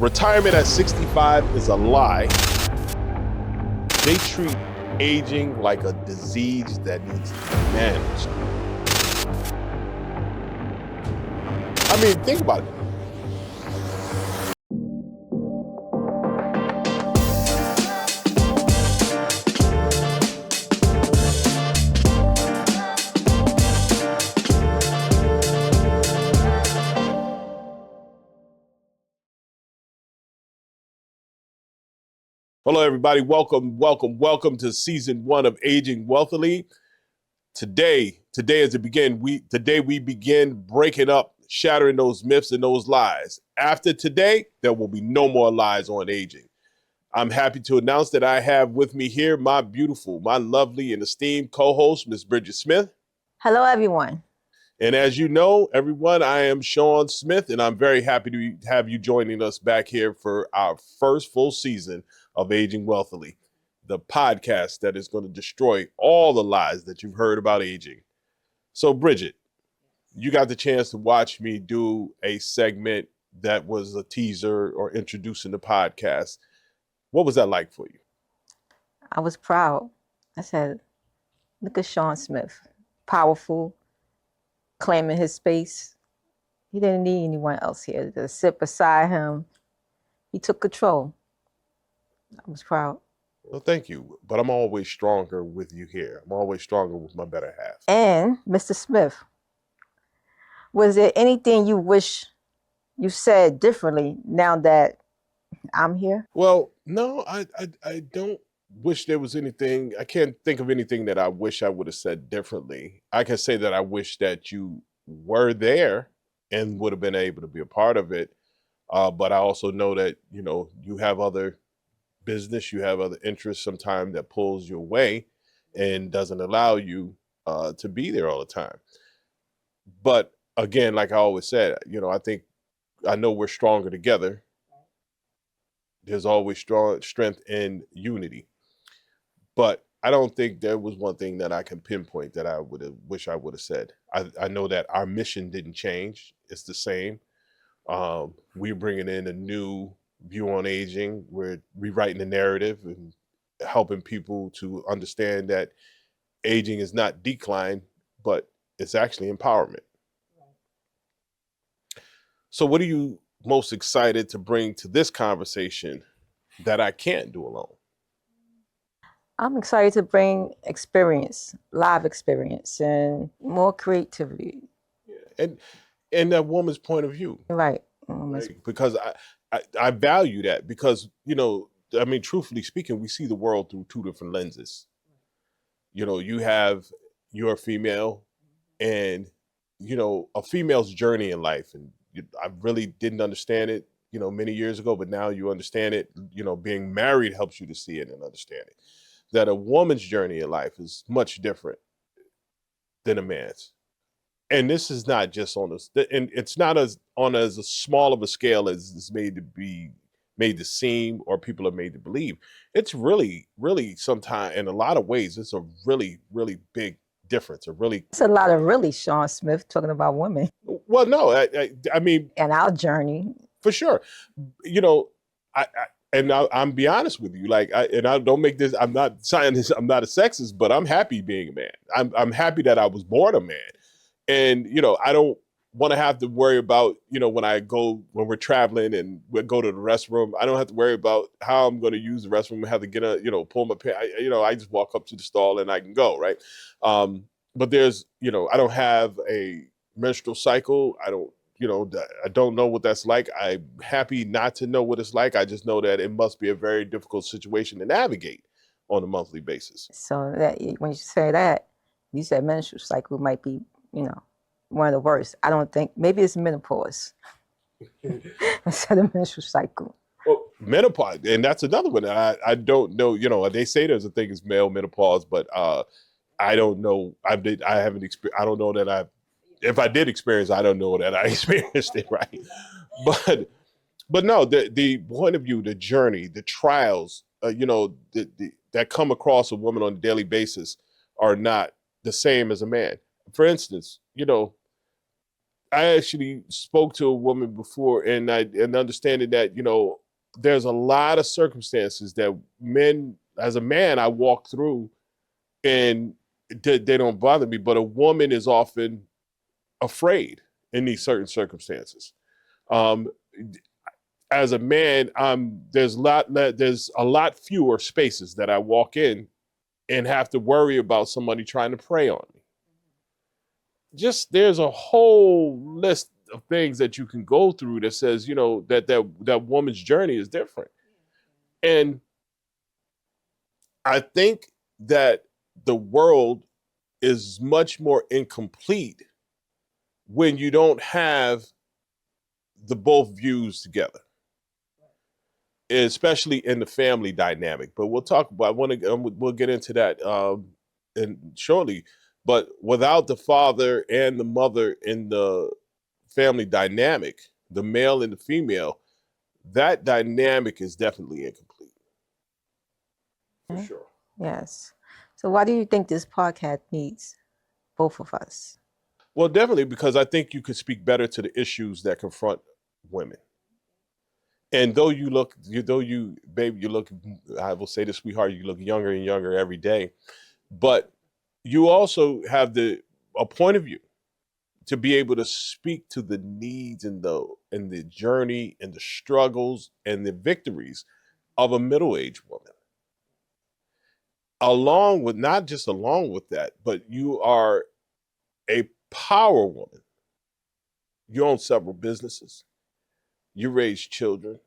Retirement at 65 is a lie. They treat aging like a disease that needs to be managed. I mean, think about it. Hello, everybody. Welcome to season 1 of Aging Whealthily. Today we begin breaking up, shattering those myths and those lies. After today, there will be no more lies on aging. I'm happy to announce that I have with me here my beautiful, my lovely and esteemed co-host, Ms. Bridget Smith. Hello, everyone. And as you know, everyone, I am Sean Smith, and I'm very happy to have you joining us back here for our first full season of Aging Wealthily, the podcast that is going to destroy all the lies that you've heard about aging. So, Bridget, you got the chance to watch me do a segment that was a teaser or introducing the podcast. What was that like for you? I was proud. I said, look at Sean Smith, powerful, claiming his space. He didn't need anyone else here to sit beside him. He took control. I was proud. Well, thank you. But I'm always stronger with you here. I'm always stronger with my better half. And Mr. Smith, was there anything you wish you said differently now that I'm here? Well, no, I don't wish there was anything. I can't think of anything that I wish I would have said differently. I can say that I wish that you were there and would have been able to be a part of it. But I also know that, you have other business, you have other interests sometimes that pulls you away and doesn't allow you to be there all the time. But again, like I always said, I know we're stronger together. There's always strength in unity. But I don't think there was one thing that I can pinpoint that I wish I would have said. I know that our mission didn't change. It's the same. We're bringing in a new view on aging. We're rewriting the narrative and helping people to understand that aging is not decline, but it's actually empowerment. So what are you most excited to bring to this conversation that I can't do alone? I'm excited to bring experience, live experience, and more creativity. And that woman's point of view. Right. Because I value that because, truthfully speaking, we see the world through two different lenses. You have your female and, a female's journey in life. And I really didn't understand it, many years ago, but now you understand it. Being married helps you to see it and understand it. That a woman's journey in life is much different than a man's. And this is not just on this, and it's not as small of a scale as it's made to seem, or people are made to believe. It's really, really sometimes, in a lot of ways, it's a really, really big difference. It's a lot of really Sean Smith talking about women. Well, no, I mean, and our journey for sure. I'll be honest with you, I don't make this. I'm not saying this. I'm not a sexist, but I'm happy being a man. I'm happy that I was born a man. And, I don't want to have to worry about, when we're traveling and we go to the restroom, I don't have to worry about how I'm going to use the restroom and have to get pull my pants. I just walk up to the stall and I can go. Right. But there's, I don't have a menstrual cycle. I don't know what that's like. I'm happy not to know what it's like. I just know that it must be a very difficult situation to navigate on a monthly basis. So that when you say that, you said menstrual cycle might be, one of the worst. I don't think, maybe it's menopause instead of menstrual cycle. Well, menopause, and that's another one. I don't know, they say there's a thing as male menopause, but I don't know. I haven't experienced, I don't know that if I did experience, I don't know that I experienced it, right? But no, the point of view, the journey, the trials, that come across a woman on a daily basis are not the same as a man. For instance, I actually spoke to a woman before, and understanding that, there's a lot of circumstances that as a man, I walk through, and they don't bother me, but a woman is often afraid in these certain circumstances. Um, as a man, there's a lot fewer spaces that I walk in and have to worry about somebody trying to prey on me. Just there's a whole list of things that you can go through that says, that woman's journey is different. And I think that the world is much more incomplete when you don't have the both views together, especially in the family dynamic. But we'll talk about. We'll get into that and shortly. But without the father and the mother in the family dynamic, the male and the female, that dynamic is definitely incomplete. For Okay. sure. Yes. So why do you think this podcast needs both of us? Well, definitely because I think you could speak better to the issues that confront women. And though you look, babe, you look, I will say this, sweetheart, you look younger and younger every day, but you also have a point of view to be able to speak to the needs and the journey and the struggles and the victories of a middle-aged woman. Not just along with that, but you are a power woman. You own several businesses. You raise children.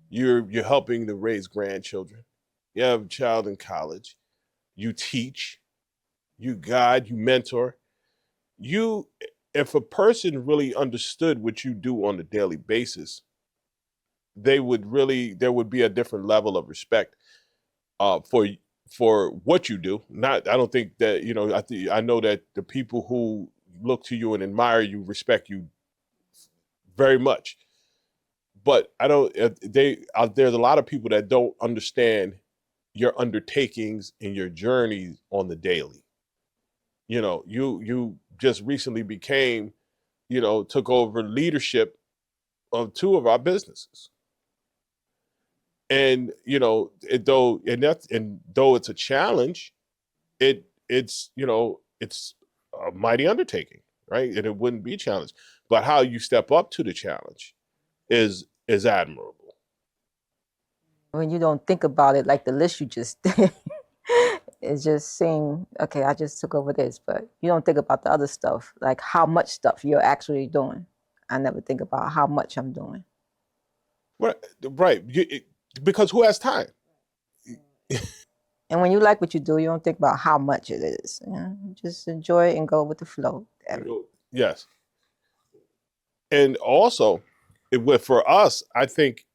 You're helping to raise grandchildren. You have a child in college. You teach. You guide. You mentor. If a person really understood what you do on a daily basis, there would be a different level of respect for what you do. I don't think that, I know that the people who look to you and admire you respect you very much. But I don't. There's a lot of people that don't understand your undertakings and your journeys on the daily. You just recently took over leadership of two of our businesses, and though it's a challenge, it's a mighty undertaking, right? And it wouldn't be a challenge, but how you step up to the challenge is admirable. When you don't think about it, like the list you just did, it's just saying, okay, I just took over this, but you don't think about the other stuff, like how much stuff you're actually doing. I never think about how much I'm doing. Right. Because who has time? And when you like what you do, you don't think about how much it is. You just enjoy it and go with the flow. Yes. And also, for us, I think,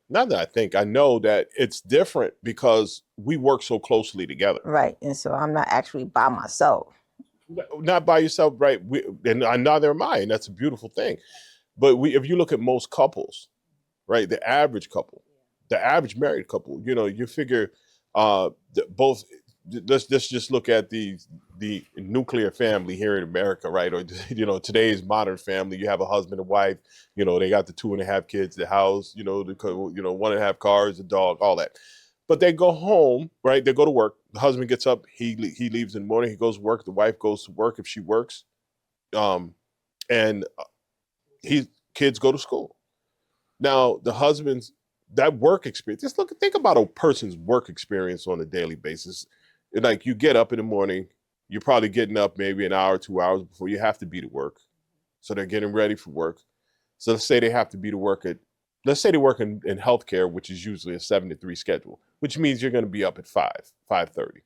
not that I think, I know that it's different because we work so closely together. Right. And so I'm not actually by myself. Not by yourself, right? And neither am I, and that's a beautiful thing. But if you look at most couples, right, the average married couple, you figure both. Let's just look at the nuclear family here in America, right? Or today's modern family. You have a husband and wife. They got the 2.5 kids, the house. The 1.5 cars, the dog, all that. But they go home, right? They go to work. The husband gets up. He leaves in the morning. He goes to work. The wife goes to work if she works, and kids go to school. Now the husband's that work experience. Think about a person's work experience on a daily basis. Like you get up in the morning, you're probably getting up maybe an hour, 2 hours before you have to be to work. So they're getting ready for work. So let's say they have to be to work let's say they work in healthcare, which is usually a 7 to 3 schedule, which means you're going to be up at 5:30.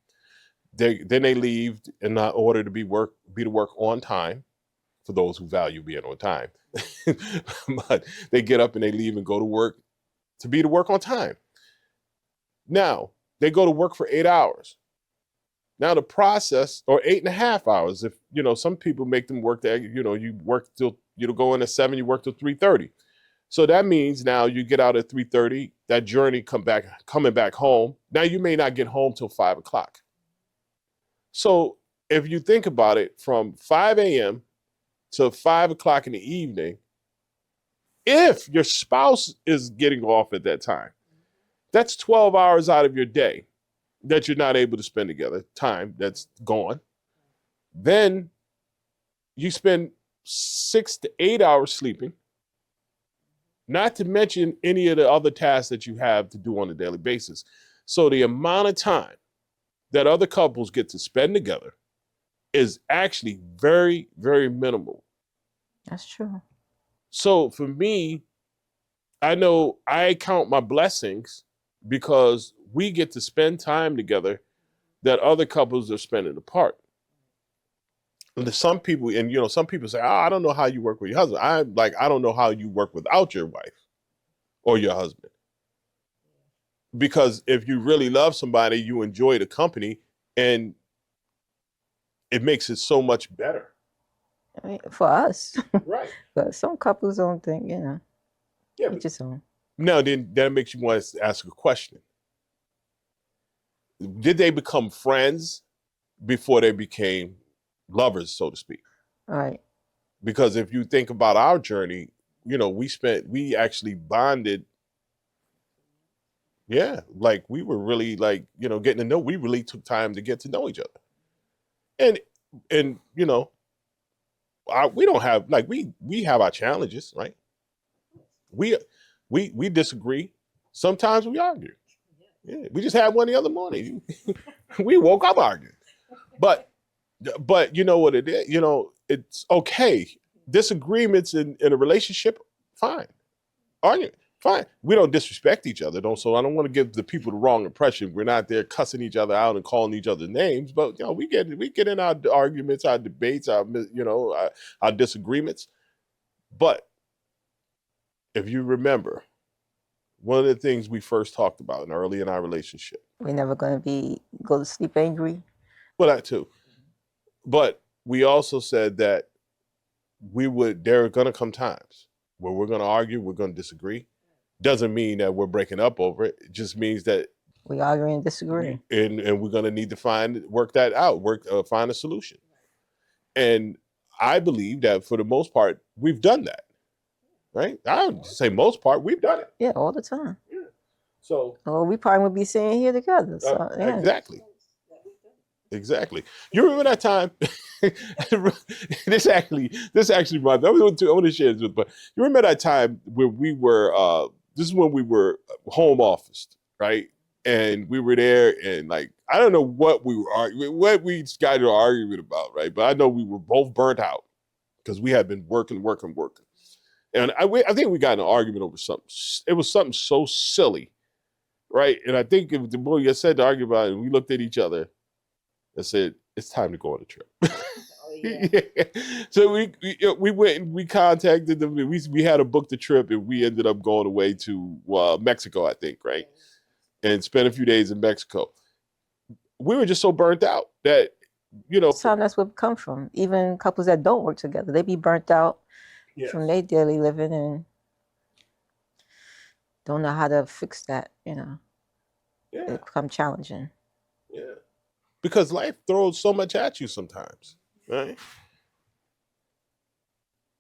Then they leave in order to be to work on time, for those who value being on time. But they get up and they leave and go to work to be to work on time. Now, they go to work for 8 hours. Now the process, or 8.5 hours, if some people make them work that, you work till go in at 7, you work till 3:30. So that means now you get out at 3:30, that journey coming back home. Now you may not get home till 5 o'clock. So if you think about it, from 5 a.m. to 5 o'clock in the evening, if your spouse is getting off at that time, that's 12 hours out of your day that you're not able to spend together, time that's gone. Then you spend 6 to 8 hours sleeping, not to mention any of the other tasks that you have to do on a daily basis. So the amount of time that other couples get to spend together is actually very, very minimal. That's true. So for me, I know I count my blessings because we get to spend time together that other couples are spending apart. And some people, and some people say, I don't know how you work with your husband. I'm like, I don't know how you work without your wife or your husband. Because if you really love somebody, you enjoy the company, and it makes it so much better. I mean, for us. Right. But some couples don't think, Yeah. just don't. Now, then that makes you want to ask a question. Did they become friends before they became lovers, so to speak? All right. Because if you think about our journey, we actually bonded. Yeah, like we were really getting to know. We really took time to get to know each other, and we don't have we have our challenges, right? We disagree. Sometimes we argue. Yeah, we just had one the other morning. We woke up arguing, but you know what it is. It's okay. Disagreements in a relationship, fine. Arguing, fine. We don't disrespect each other, so I don't want to give the people the wrong impression. We're not there cussing each other out and calling each other names, but we get in our arguments, our debates, our disagreements. But if you remember, one of the things we first talked about early in our relationship, we're never going to go to sleep angry. Well, that too. But we also said that there are going to come times where we're going to argue, we're going to disagree. Doesn't mean that we're breaking up over it. It just means that we argue and disagree. And we're going to need to work that out, find a solution. And I believe that for the most part, we've done that. Right? I would say most part, we've done it. Yeah, all the time. Yeah. So. Well, we probably would be sitting here together. So, yeah. Exactly. You remember that time? This actually reminds me. I want to share this with, but you remember that time where we were? This is when we were home office, right? And we were there, and I don't know what we were arguing, what we got into an argument about, right? But I know we were both burnt out because we had been working. And I think we got in an argument over something. It was something so silly, right? And I think if the boy you said to argue about it, and we looked at each other and said, "It's time to go on a trip." Oh, yeah. Yeah. So we went and we contacted them. And we had to book the trip, and we ended up going away to Mexico, I think, right? And spent a few days in Mexico. We were just so burnt out that Sometimes that's where we come from. Even couples that don't work together, they be burnt out. Yes. From their daily living and don't know how to fix that, Yeah. It become challenging. Yeah. Because life throws so much at you sometimes, right?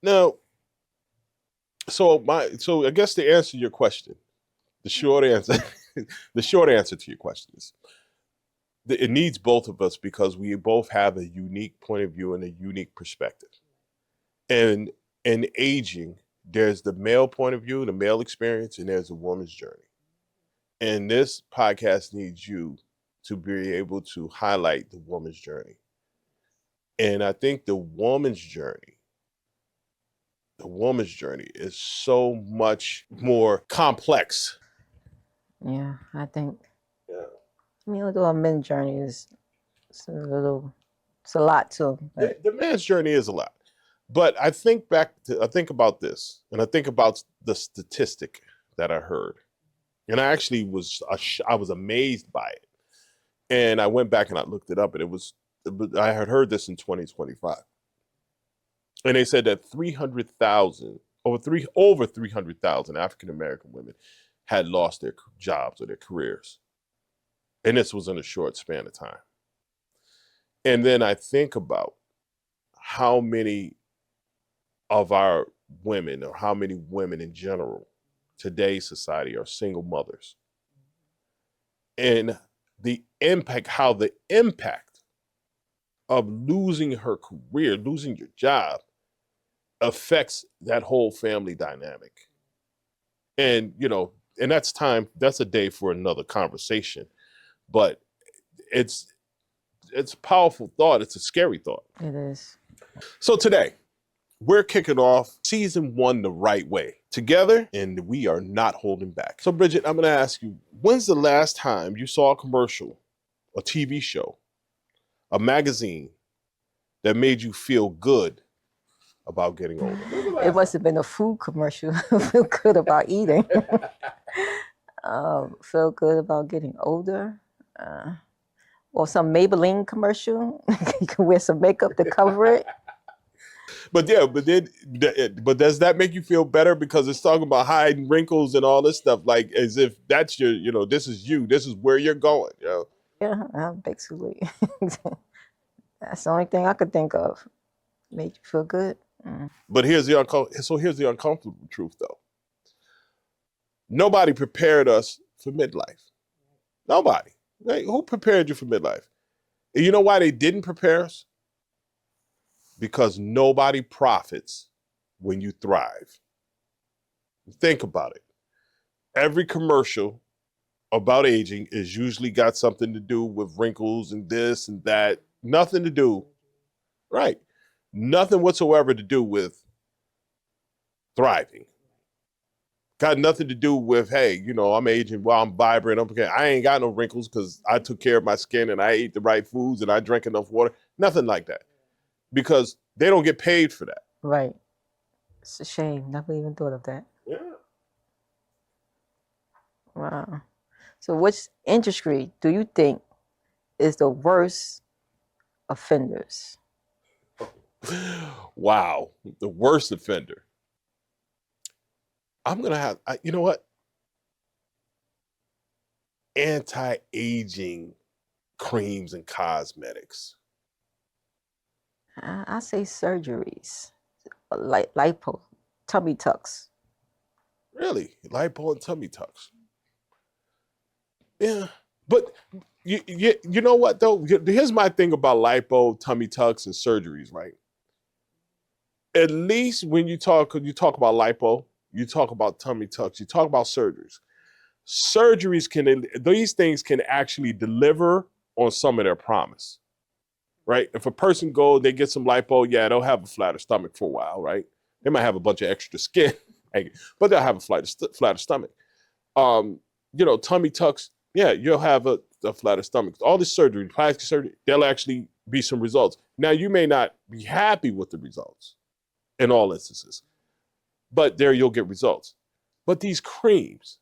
Now, so I guess to answer your question, the short answer to your question is it needs both of us because we both have a unique point of view and a unique perspective. And in aging, there's the male point of view, the male experience, and there's a woman's journey. And this podcast needs you to be able to highlight the woman's journey. And I think the woman's journey is so much more complex. Yeah, I think. Yeah. I mean, although a men's journey it's a lot too. The man's journey is a lot. But I think about this, and I think about the statistic that I heard, and I actually was amazed by it, and I went back and I looked it up, and I had heard this in 2025, and they said that over 300,000 African American women had lost their jobs or their careers, and this was in a short span of time. And then I think about how many of our women, or how many women in general, today's society, are single mothers. And the impact, how the impact of losing her career, losing your job, affects that whole family dynamic. And, and that's a day for another conversation. But it's a powerful thought. It's a scary thought. It is. So today, we're kicking off season 1 the right way, together, and we are not holding back. So Bridget, I'm going to ask you, when's the last time you saw a commercial, a TV show, a magazine that made you feel good about getting older? It must have been a food commercial. Feel good about eating. Feel good about getting older. Or some Maybelline commercial. You can wear some makeup to cover it. But does that make you feel better, because it's talking about hiding wrinkles and all this stuff, like as if that's your, this is you, this is where you're going, Yeah, basically. That's the only thing I could think of. Made you feel good. But here's the uncomfortable truth, though. Nobody prepared us for midlife. Nobody. Like, who prepared you for midlife? And you know why they didn't prepare us? Because nobody profits when you thrive. Think about it. Every commercial about aging is usually got something to do with wrinkles and this and that. Nothing to do, right? Nothing whatsoever to do with thriving. Got nothing to do with, hey, I'm aging, well, I'm vibrant. I ain't got no wrinkles because I took care of my skin and I ate the right foods and I drank enough water. Nothing like that. Because they don't get paid for that. Right. It's a shame. Never even thought of that. Yeah. Wow. So which industry do you think is the worst offenders? Wow. The worst offender. I'm going to have, you know what? Anti-aging creams and cosmetics. I say surgeries, like lipo, tummy tucks. Really? Lipo and tummy tucks. Yeah. But you know what, though? Here's my thing about lipo, tummy tucks, and surgeries, right? At least when you talk about lipo, you talk about tummy tucks, you talk about surgeries. These things can actually deliver on some of their promise, right? If a person they get some lipo, yeah, they'll have a flatter stomach for a while, right? They might have a bunch of extra skin, but they'll have a flatter stomach. Tummy tucks, yeah, you'll have a flatter stomach. All this surgery, plastic surgery, there'll actually be some results. Now, you may not be happy with the results in all instances, but there you'll get results. But these creams,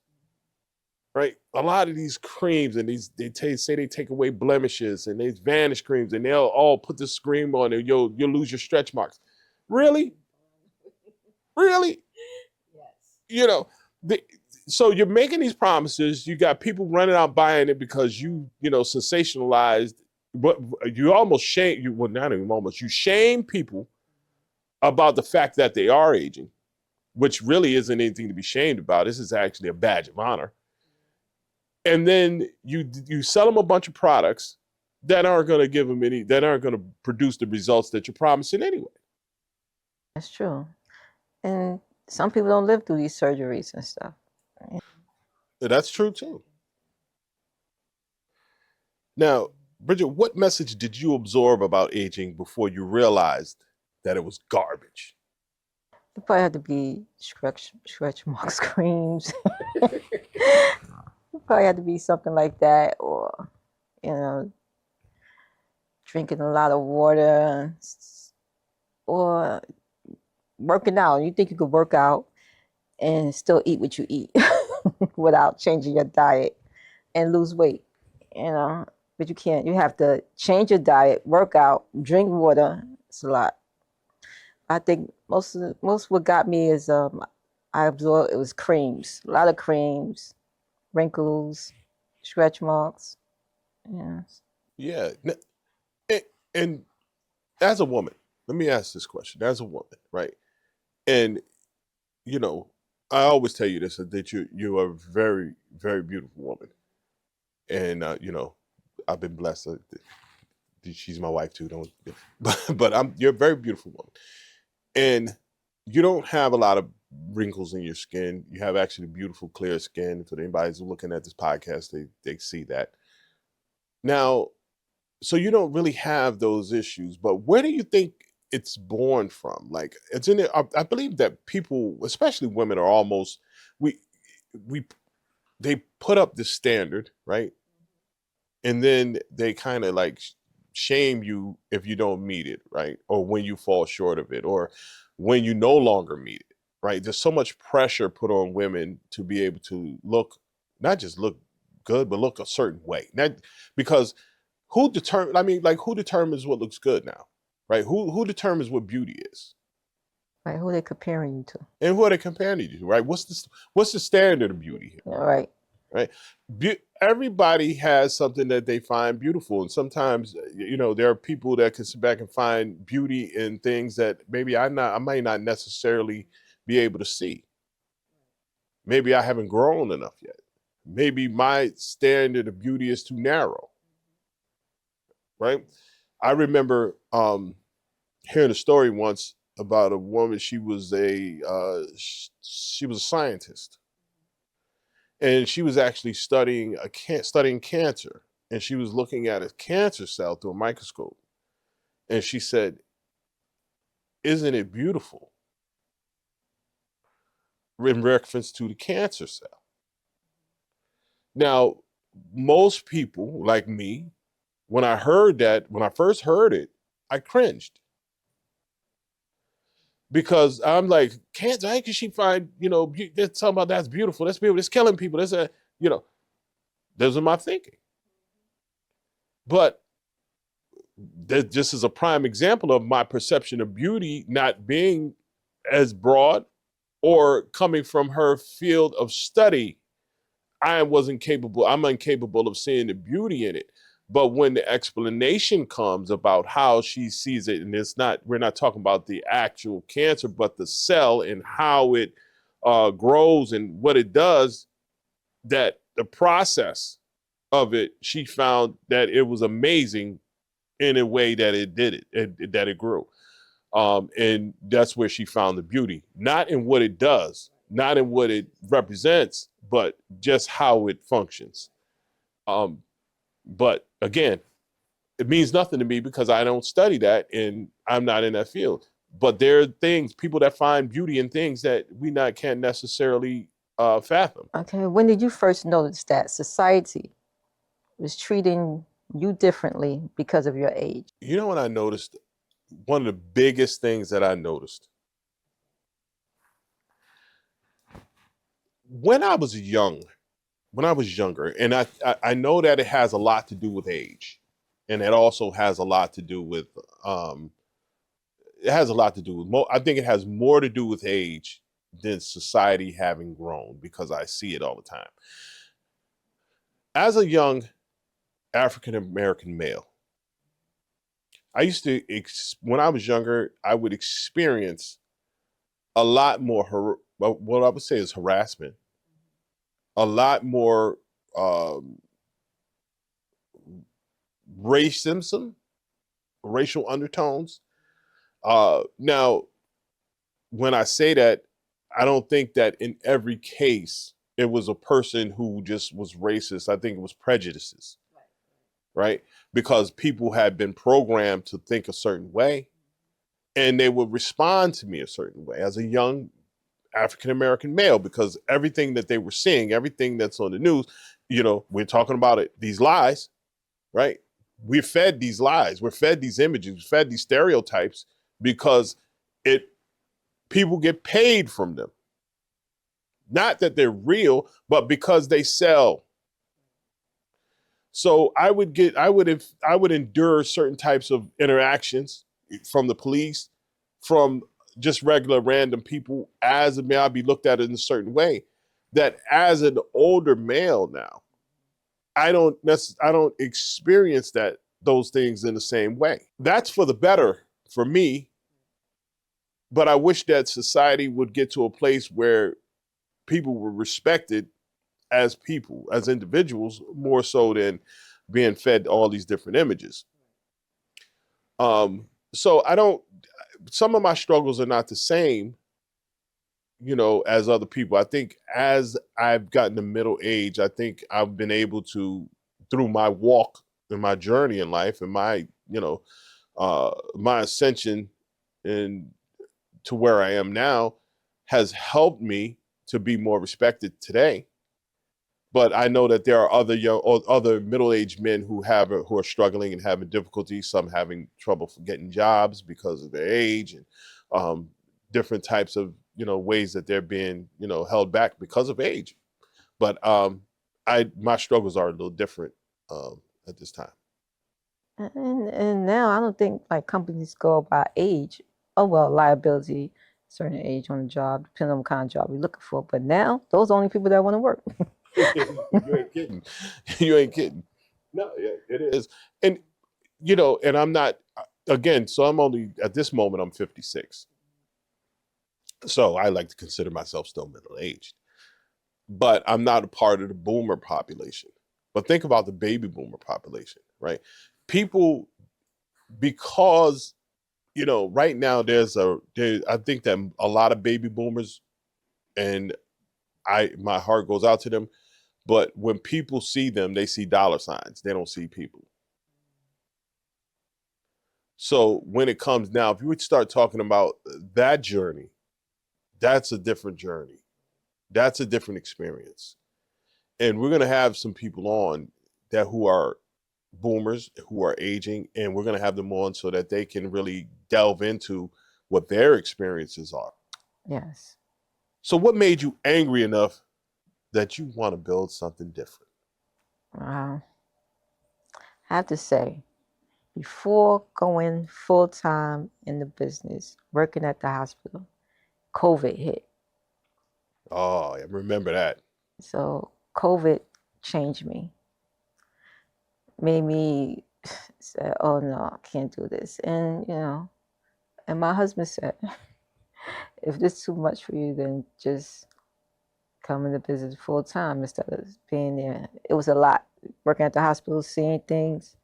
right? A lot of these creams, and say they take away blemishes, and these vanish creams, and they'll all put this cream on, and you'll lose your stretch marks. Really? Really? Yes. So you're making these promises. You got people running out buying it because you sensationalized, but you almost shame. Not even almost. You shame people about the fact that they are aging, which really isn't anything to be shamed about. This is actually a badge of honor. And then you sell them a bunch of products that aren't going to produce the results that you're promising anyway. That's true. And some people don't live through these surgeries and stuff. That's true too. Now, Bridget, what message did you absorb about aging before you realized that it was garbage? It probably had to be stretch marks creams. Probably had to be something like that, or drinking a lot of water, or working out. You think you could work out and still eat what you eat without changing your diet and lose weight, but you can't. You have to change your diet, work out, drink water. It's a lot. I think most what got me is I absorbed, it was creams, a lot of creams, wrinkles, stretch marks. Yes. Yeah. And as a woman, let me ask this question. As a woman, right? And, you know, I always tell you this, that you are a very, very beautiful woman. And, I've been blessed. She's my wife too. Don't, but you're a very beautiful woman. And you don't have a lot of wrinkles in your skin. You have actually beautiful, clear skin. For anybody who's looking at this podcast, they see that. Now, so you don't really have those issues, but where do you think it's born from? Like it's in it. I believe that people, especially women, are almost we we they put up this standard, right? And then they kind of like shame you if you don't meet it, right? Or when you fall short of it, or when you no longer meet it, right? There's so much pressure put on women to be able to look, not just look good, but look a certain way. That because who determines what looks good now, right? Who determines what beauty is, Right? Who they comparing you to? and who are they comparing you to, right? What's the standard of beauty here, All right. right? Everybody has something that they find beautiful, and sometimes there are people that can sit back and find beauty in things that maybe I might not necessarily be able to see. Maybe I haven't grown enough yet. Maybe my standard of beauty is too narrow, right? I remember hearing a story once about a woman. She was she was a scientist, and she was actually studying cancer, and she was looking at a cancer cell through a microscope, and she said, "Isn't it beautiful?" In reference to the cancer cell. Now, most people like me, when I first heard it, I cringed. Because I'm like, cancer, how can she find, there's something about that's beautiful. That's beautiful. It's killing people. You know, those are my thinking. But that just is a prime example of my perception of beauty not being as broad, or coming from her field of study. I'm incapable of seeing the beauty in it. But when the explanation comes about how she sees it, and we're not talking about the actual cancer, but the cell and how it grows and what it does, that the process of it, she found that it was amazing in a way that it did that it grew. And that's where she found the beauty, not in what it does, not in what it represents, but just how it functions. But again, it means nothing to me because I don't study that and I'm not in that field. But there are people that find beauty in things that can't necessarily fathom. Okay. When did you first notice that society was treating you differently because of your age? You know what I noticed? One of the biggest things that I noticed when I was younger, and I know that it has a lot to do with age, and it also has a lot to do with I think it has more to do with age than society having grown, because I see it all the time. As a young African American male, I used to when I was younger, I would experience a lot more what I would say is harassment, a lot more racism, racial undertones. Now, when I say that, I don't think that in every case it was a person who just was racist. I think it was prejudices, right? Because people had been programmed to think a certain way, and they would respond to me a certain way as a young African American male, because everything that they were seeing, everything that's on the news, we're talking about it, these lies, right? We're fed these lies, we're fed these images, we're fed these stereotypes because people get paid from them. Not that they're real, but because they sell. So I would endure certain types of interactions from the police, from just regular random people, as a male. I'd be looked at in a certain way, that as an older male now, I don't experience those things in the same way. That's for the better for me, But I wish that society would get to a place where people were respected as people, as individuals, more so than being fed all these different images. So I don't, some of my struggles are not the same, as other people. I think as I've gotten to middle age, I think I've been able to, through my walk and my journey in life and my ascension and to where I am now has helped me to be more respected today. But I know that there are other middle-aged men who are struggling and having difficulty. Some having trouble getting jobs because of their age, and different types of ways that they're being held back because of age. But my struggles are a little different at this time. And now I don't think like companies go by age. Oh well, liability, certain age on the job, depending on what kind of job you're looking for. But now those are the only people that want to work. You ain't kidding. You ain't kidding. No, yeah, it is. And and I'm not, again, so I'm only at this moment I'm 56. So I like to consider myself still middle-aged. But I'm not a part of the boomer population. But think about the baby boomer population, right? People, because right now I think that a lot of baby boomers, and my heart goes out to them. But when people see them, they see dollar signs. They don't see people. So when it comes now, if you would start talking about that journey, that's a different journey. That's a different experience. And we're going to have some people on who are boomers, who are aging, and we're going to have them on so that they can really delve into what their experiences are. Yes. So what made you angry enough that you want to build something different? I have to say, before going full time in the business, working at the hospital, COVID hit. Oh, I remember that. So COVID changed me, made me say, "Oh no, I can't do this." And my husband said, "If this is too much for you, then just come into business full time instead of being there." It was a lot. Working at the hospital, seeing things,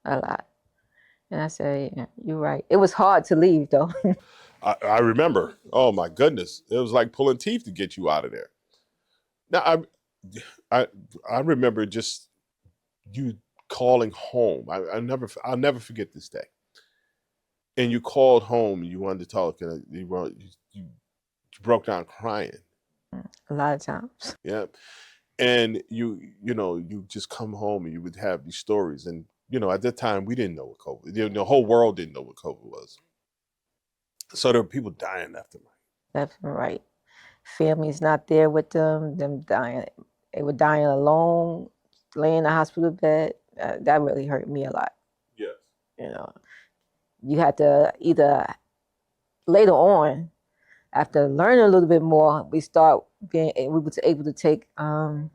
a lot. And I said, "Yeah, you're right." It was hard to leave though. I remember. Oh my goodness, it was like pulling teeth to get you out of there. Now I I remember just you calling home. I'll never forget this day. And you called home. And you wanted to talk, and you broke down crying. A lot of times. Yeah, and you just come home and you would have these stories. And at that time we didn't know what COVID. The whole world didn't know what COVID was. So there were people dying left and right. Left and right. Family's not there with them dying. They were dying alone, laying in the hospital bed. That really hurt me a lot. Yes. You know, you had to either later on, after learning a little bit more, we were able to take a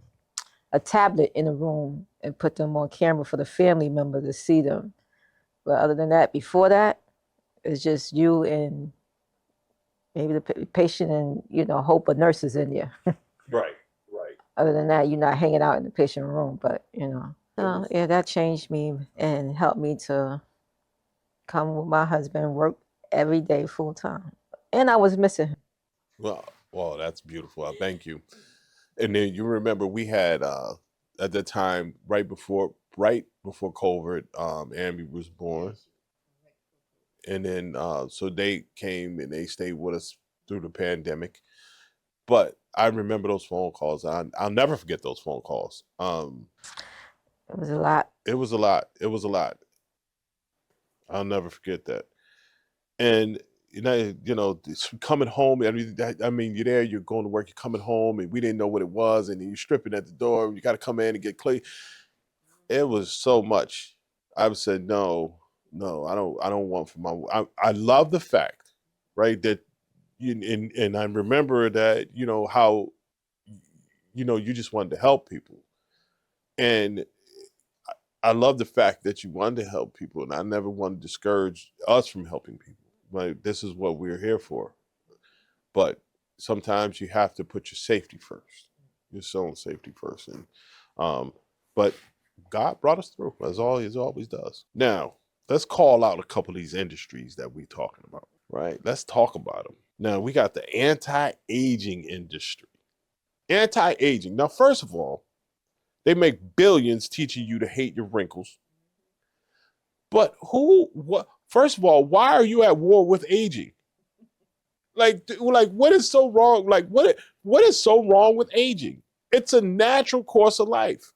tablet in the room and put them on camera for the family member to see them. But other than that, before that, it's just you and maybe the patient and hope of nurses in there. Right. Right. Other than that, you're not hanging out in the patient room. But yeah, that changed me and helped me to come with my husband, work every day full time, and I was missing him. Well, that's beautiful. Thank you. And then you remember we had at the time right before COVID, Ambi was born, and then so they came and they stayed with us through the pandemic. But I remember those phone calls. I'll never forget those phone calls. It was a lot. It was a lot. It was a lot. I'll never forget that. And coming home. I mean, you're there. You're going to work. You're coming home, and we didn't know what it was. And you're stripping at the door. You got to come in and get clean. It was so much. I said, no, no, I don't want for my. I love the fact, right, that and I remember that how you just wanted to help people, and I love the fact that you wanted to help people, and I never want to discourage us from helping people. Like, this is what we're here for. but sometimes you have to put your safety first, your own safety first. And but God brought us through, as always does. Now, let's call out a couple of these industries that we're talking about, right? Let's talk about them. Now, we got the anti-aging industry. Anti-aging. Now, first of all, they make billions teaching you to hate your wrinkles. But what? First of all, why are you at war with aging? Like, what is so wrong? Like, what is so wrong with aging? It's a natural course of life,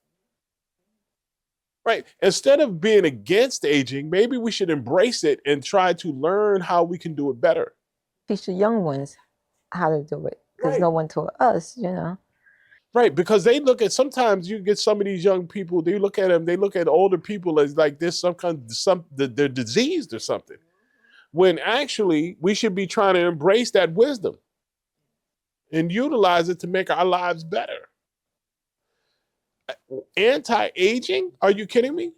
right? Instead of being against aging, maybe we should embrace it and try to learn how we can do it better. Teach the young ones how to do it, because Right. no one taught us, you know. Right, because they look at, sometimes you get some of these young people, they look at them, they look at older people as like there's they're diseased or something. When actually we should be trying to embrace that wisdom and utilize it to make our lives better. Anti-aging? Are you kidding me?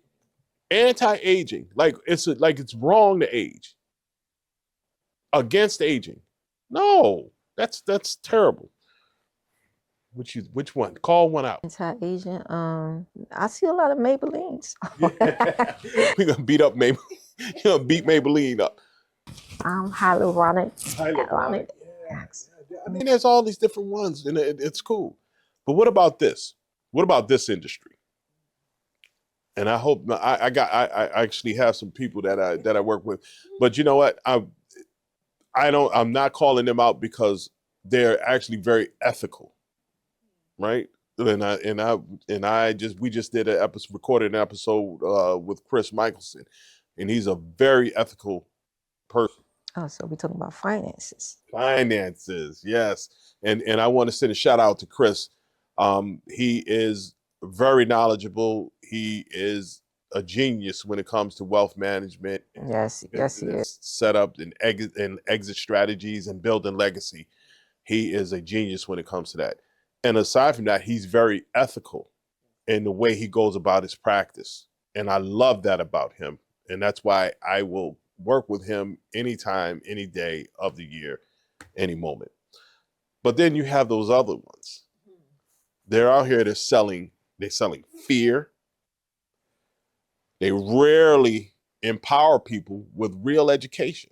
Anti-aging, like it's wrong to age. Against aging. No, that's terrible. Which one? Call one out. Anti-Asian. I see a lot of Maybellines. We're gonna beat up Maybelline. You're gonna beat Maybelline up. Hyaluronic. Hyaluronic. Yeah. I mean, there's all these different ones, and it's cool. But what about this? What about this industry? And I hope I actually have some people that I work with, but you know what? I'm not calling them out because they're actually very ethical, right? We just did recorded an episode with Chris Michelson, and he's a very ethical person. Oh, so we're talking about finances. Finances, yes. And I want to send a shout out to Chris. He is very knowledgeable. He is a genius when it comes to wealth management. Yes, yes, he is. Setup and exit strategies and building legacy. He is a genius when it comes to that. And aside from that, he's very ethical in the way he goes about his practice. And I love that about him. And that's why I will work with him anytime, any day of the year, any moment. But then you have those other ones. They're out here, they're selling fear. They rarely empower people with real education.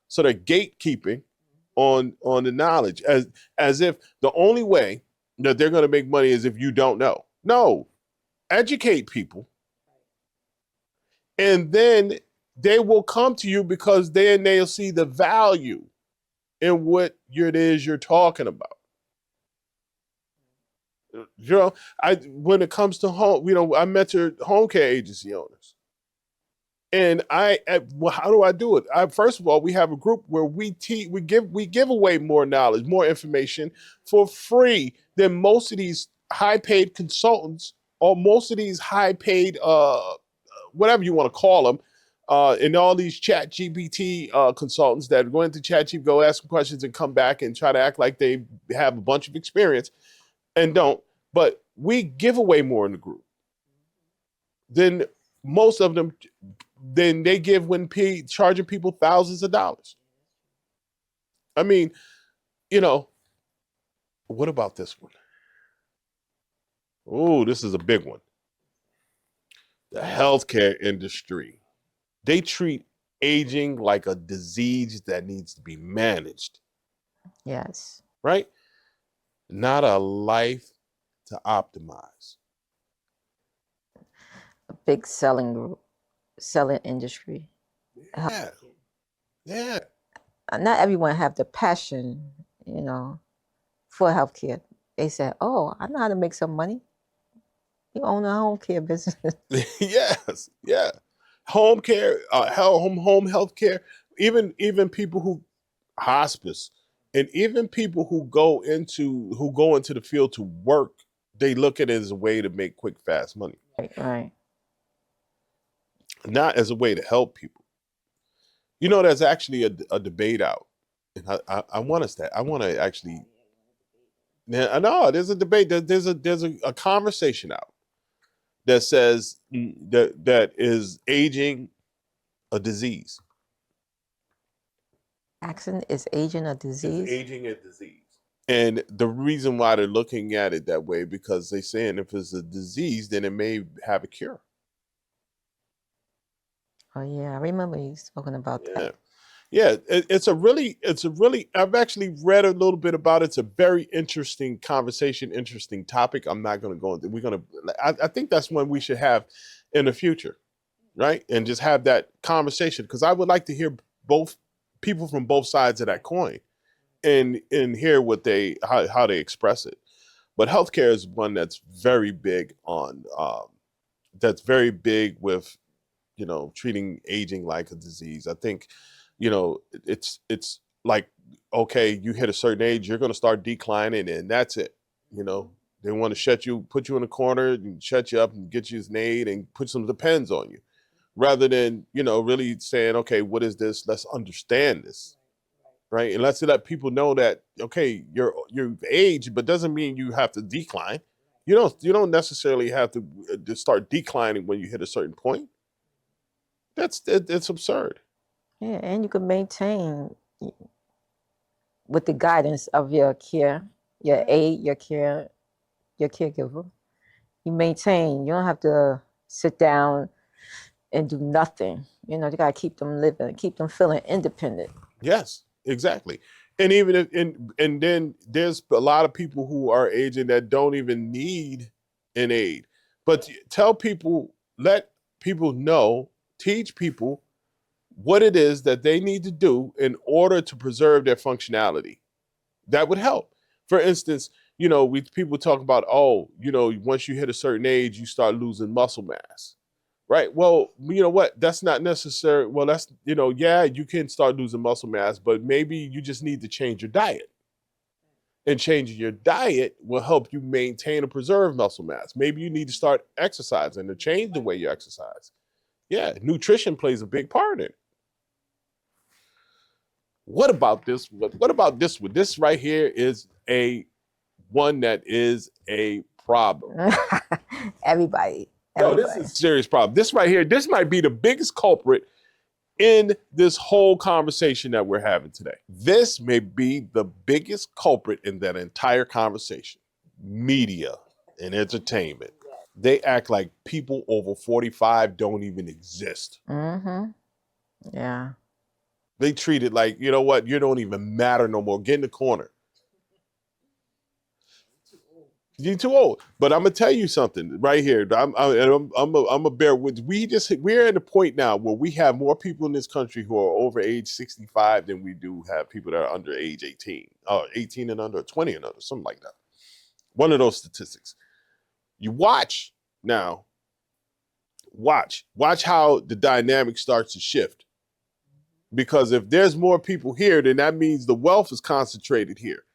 So they're gatekeeping on the knowledge as if the only way that they're going to make money is if you don't know. No, educate people. And then they will come to you because then they'll see the value in what it is you're talking about. You know, when it comes to home, I mentor home care agency owners. And how do I do it? First of all, we have a group where we give away more knowledge, more information for free than most of these high-paid consultants or most of these high-paid, whatever you want to call them, and all these Chat GPT consultants that go into Chat GPT, go ask them questions and come back and try to act like they have a bunch of experience and don't. But we give away more in the group than most of them. Then they give when charging people thousands of dollars. I mean, what about this one? Oh, this is a big one. The healthcare industry. They treat aging like a disease that needs to be managed. Yes. Right? Not a life to optimize. A big selling industry. Yeah. Yeah. Not everyone have the passion, for healthcare. They said, "Oh, I know how to make some money." You own a home care business. Yes. Yeah. Home care, home health care, even people who hospice, and even people who go into the field to work, they look at it as a way to make quick, fast money. Right. Not as a way to help people. There's actually a debate out. And I want to actually. I know there's a debate. There's a conversation out that says that is aging a disease. Asking, is aging a Is disease? aging a disease? And the reason why they're looking at it that way, because they're saying if it's a disease, then it may have a cure. Oh yeah, I remember you spoken about Yeah. that. Yeah, it's a really, I've actually read a little bit about it. It's a very interesting conversation, interesting topic. I'm not going to go into, I think that's one we should have in the future, right? And just have that conversation, because I would like to hear both people from both sides of that coin and hear what how they express it. But healthcare is one that's very big on, that's very big with, treating aging like a disease. I think, it's like, okay, you hit a certain age, you're going to start declining, and that's it. They want to put you in a corner and shut you up and get you an aid and put some depends on you, rather than, really saying, okay, what is this? Let's understand this, right? And let's let people know that, okay, you've aged, but doesn't mean you have to decline. You don't necessarily have to start declining when you hit a certain point. It's absurd. Yeah, and you can maintain with the guidance of your care, your aid, your care, your caregiver. You maintain. You don't have to sit down and do nothing. You gotta keep them living, keep them feeling independent. Yes, exactly. And even if and then there's a lot of people who are aging that don't even need an aid. But let people know, teach people what it is that they need to do in order to preserve their functionality. That would help. For instance, people talk about, oh, once you hit a certain age, you start losing muscle mass. Right. Well, you know what? That's not necessary. Well, that's, yeah, you can start losing muscle mass, but maybe you just need to change your diet. And changing your diet will help you maintain and preserve muscle mass. Maybe you need to start exercising to change the way you exercise. Yeah, nutrition plays a big part in it. What about this? What about this one? This right here is one that is a problem. Everybody. No, this is a serious problem. This right here, this might be the biggest culprit in this whole conversation that we're having today. This may be the biggest culprit in that entire conversation. Media and entertainment. They act like people over 45 don't even exist. Mm-hmm. Yeah. They treat it like, you know what, you don't even matter no more. Get in the corner. You're too old. But I'm gonna tell you something right here. I'm a bear with. We're at a point now where we have more people in this country who are over age 65 than we do have people that are under age 18, 18 and under, 20 and under, something like that. One of those statistics. You watch now. Watch how the dynamic starts to shift. Because if there's more people here, then that means the wealth is concentrated here.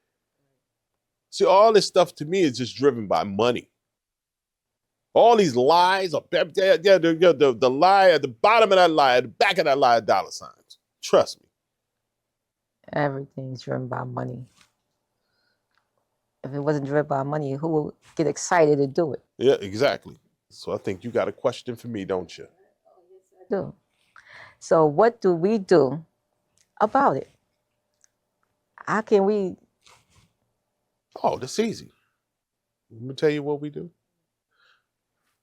See, all this stuff to me is just driven by money. All these lies, the lie at the bottom of that lie, at the back of that lie, dollar signs. Trust me. Everything's driven by money. If it wasn't driven by money, who would get excited to do it? Yeah, exactly. So I think you got a question for me, don't you? I do. So what do we do about it? How can we? Oh, that's easy. Let me tell you what we do.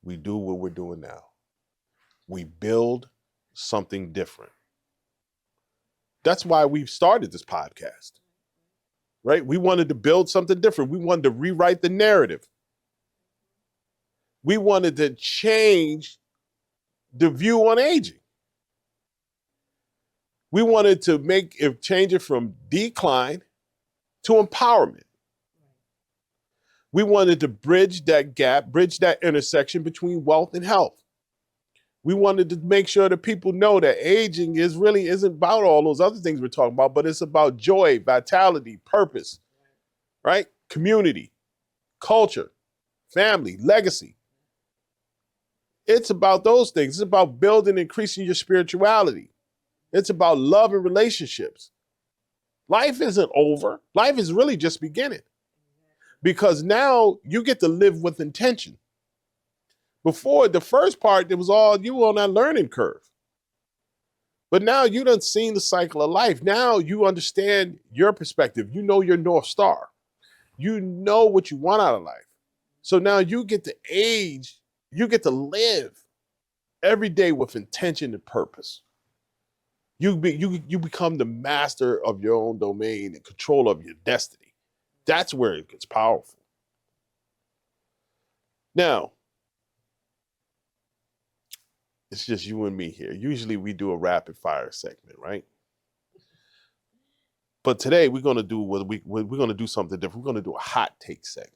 We do what we're doing now. We build something different. That's why we've started this podcast, right? We wanted to build something different. We wanted to rewrite the narrative. We wanted to change the view on aging. We wanted to change it from decline to empowerment. We wanted to bridge that gap, bridge that intersection between wealth and health. We wanted to make sure that people know that aging isn't about all those other things we're talking about, but it's about joy, vitality, purpose, right? Community, culture, family, legacy. It's about those things. It's about building and increasing your spirituality. It's about love and relationships. Life isn't over. Life is really just beginning. Because now you get to live with intention. Before, the first part, it was all you were on that learning curve. But now you done seen the cycle of life. Now you understand your perspective. You know your North Star. You know what you want out of life. So now you get to age, you get to live every day with intention and purpose. You become the master of your own domain and control of your destiny. That's where it gets powerful. Now, it's just you and me here. Usually we do a rapid fire segment, right? But today we're gonna do we're gonna do something different. We're gonna do a hot take segment.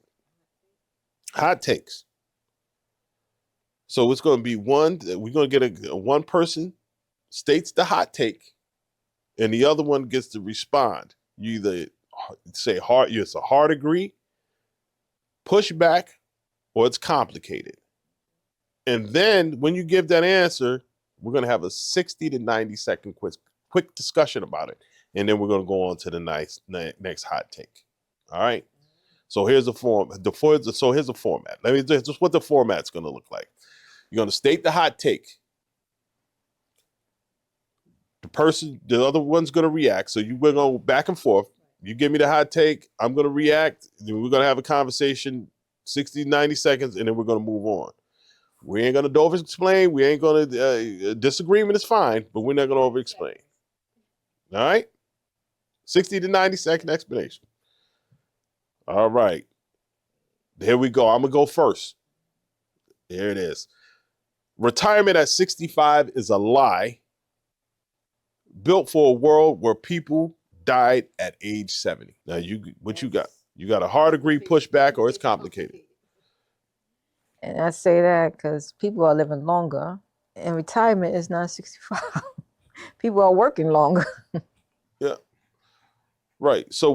Hot takes. So it's gonna be we're gonna get a one person states the hot take, and the other one gets to respond. You either say it's a hard agree, push back, or it's complicated. And then when you give that answer, we're going to have a 60 to 90 second quick discussion about it. And then we're going to go on to the next hot take. All right. So here's the form. So here's the format. Let me just what the format's going to look like. You're going to state the hot take. The other one's going to react. So we're going to go back and forth. You give me the hot take. I'm going to react. Then we're going to have a conversation, 60, 90 seconds, and then we're going to move on. We ain't going to over-explain. We ain't going to disagreement is fine, but we're not going to over-explain. All right? 60 to 90 second explanation. All right. Here we go. I'm going to go first. There it is. Retirement at 65 is a lie built for a world where people died at age 70. Now, what you got? You got a hard agree, pushback, or it's complicated? And I say that because people are living longer, and retirement is not 65. People are working longer. Yeah. Right. So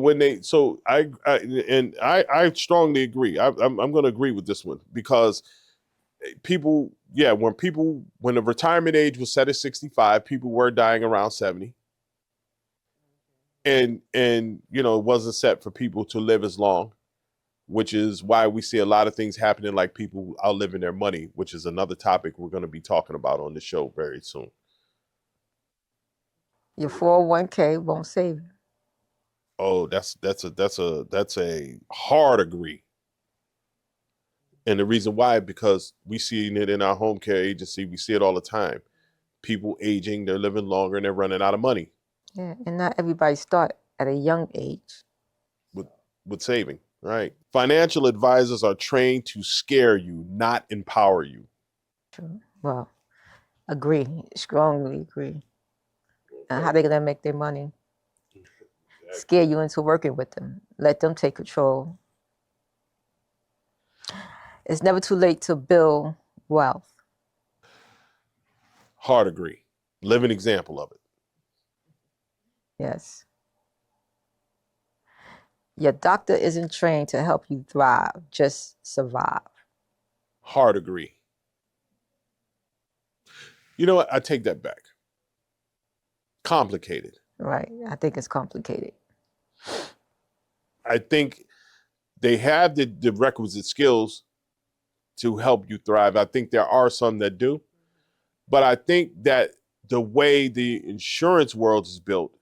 I strongly agree. I'm going to agree with this one because when the retirement age was set at 65, people were dying around 70. And it wasn't set for people to live as long, which is why we see a lot of things happening, like people outliving their money, which is another topic we're going to be talking about on the show very soon. Your 401k won't save you. Oh, that's a hard agree. And the reason why, because we see it in our home care agency, we see it all the time. People aging, they're living longer, and they're running out of money. Yeah, and not everybody start at a young age. With saving, right? Financial advisors are trained to scare you, not empower you. True. Well, agree, strongly agree. And how they gonna make their money? Exactly. Scare you into working with them. Let them take control. It's never too late to build wealth. Hard agree. Living example of it. Yes. Your doctor isn't trained to help you thrive, just survive. Hard agree. You know what? I take that back. Complicated. Right. I think it's complicated. I think they have the requisite skills to help you thrive. I think there are some that do. But I think that the way the insurance world is built,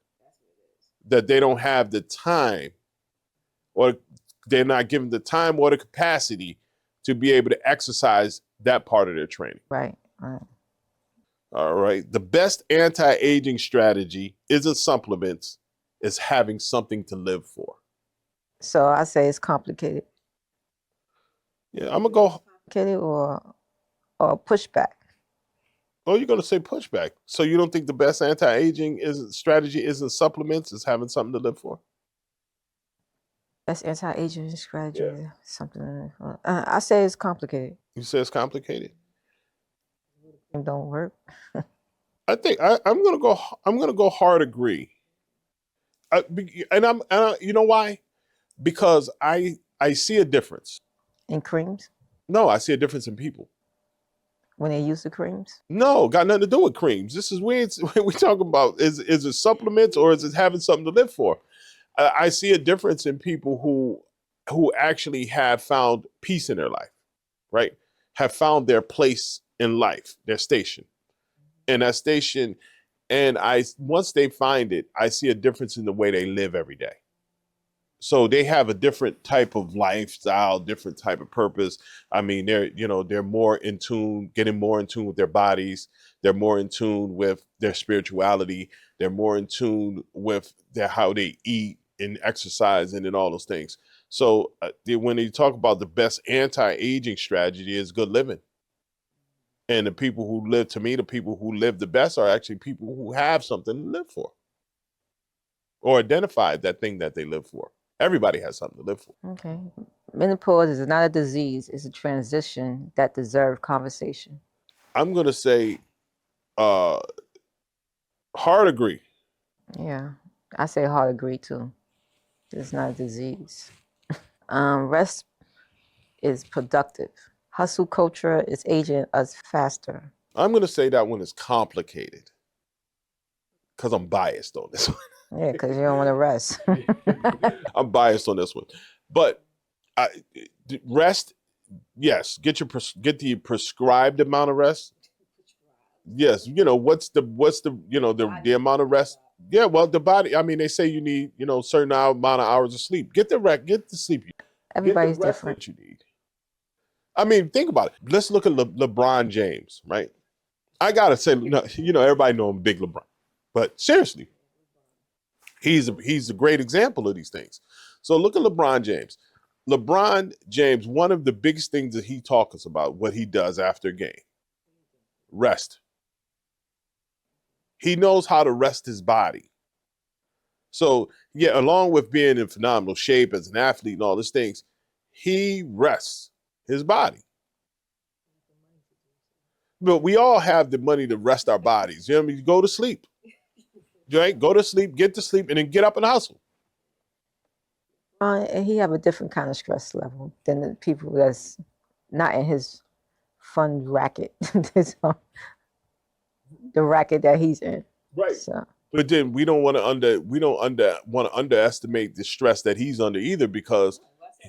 that they don't have the time, or they're not given the time or the capacity to be able to exercise that part of their training. Right, right. All right. The best anti-aging strategy isn't supplements, it's having something to live for. So I say it's complicated. Yeah, I'm going to go. Complicated or pushback. Oh, you're going to say pushback. So you don't think the best anti-aging strategy isn't supplements, it's having something to live for? That's anti-aging strategy. Yeah. Something. I say it's complicated. You say it's complicated? It don't work. I think I'm gonna go hard agree. You know why? Because I see a difference. In creams? No, I see a difference in people. When they use the creams? No, got nothing to do with creams. This is we talking about is it supplements or is it having something to live for? I see a difference in people who actually have found peace in their life, right? Have found their place in life, their station. And that station And once they find it, I see a difference in the way they live every day. So they have a different type of lifestyle, different type of purpose. I mean, they're more in tune, getting more in tune with their bodies. They're more in tune with their spirituality. They're more in tune with how they eat and exercise and all those things. So when you talk about the best anti-aging strategy is good living. And the people who live, to me, the people who live the best are actually people who have something to live for or identify that thing that they live for. Everybody has something to live for. Okay. Menopause is not a disease. It's a transition that deserves conversation. I'm going to say hard agree. Yeah. I say hard agree too. It's not a disease. Rest is productive. Hustle culture is aging us faster. I'm going to say that one is complicated because I'm biased on this one. Yeah, because you don't want to rest. I'm biased on this one. But rest, yes, get the prescribed amount of rest. Yes, what's the the amount of rest? Yeah, well, the body, I mean, they say you need, certain amount of hours of sleep. Get the sleep. Everybody's get the rest different. that you need. I mean, think about it. Let's look at LeBron James, right? I gotta say, everybody know I'm big LeBron, but seriously, he's a great example of these things. So look at LeBron James. LeBron James, one of the biggest things that he talks about, what he does after a game, rest. He knows how to rest his body. So yeah, along with being in phenomenal shape as an athlete and all these things, he rests his body. But we all have the money to rest our bodies. You know what I mean? Go to sleep. Right? Go to sleep, get to sleep, and then get up and hustle. And he have a different kind of stress level than the people that's not in his fun racket. The racket that he's in. Right. So. But then we don't want to underestimate the stress that he's under either, because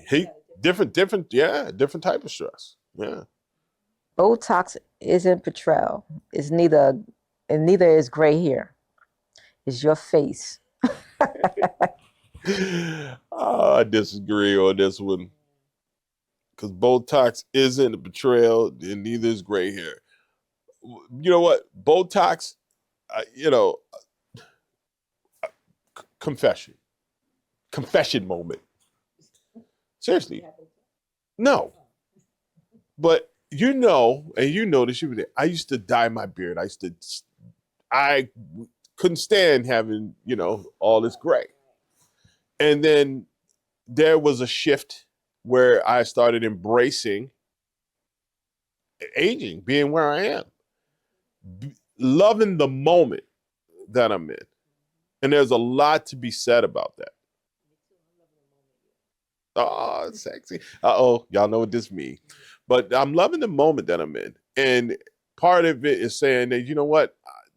he different type of stress. Yeah. Botox isn't portrayal. It's neither is gray hair. It's your face. I disagree on this one, because Botox isn't a betrayal, and neither is gray hair. You know what? Botox, confession moment. Seriously, no. But and you know this. I used to dye my beard. I couldn't stand having all this gray. And then there was a shift where I started embracing aging, being where I am, loving the moment that I'm in. And there's a lot to be said about that. Oh, it's sexy. Y'all know what this means. But I'm loving the moment that I'm in. And part of it is saying that, you know what?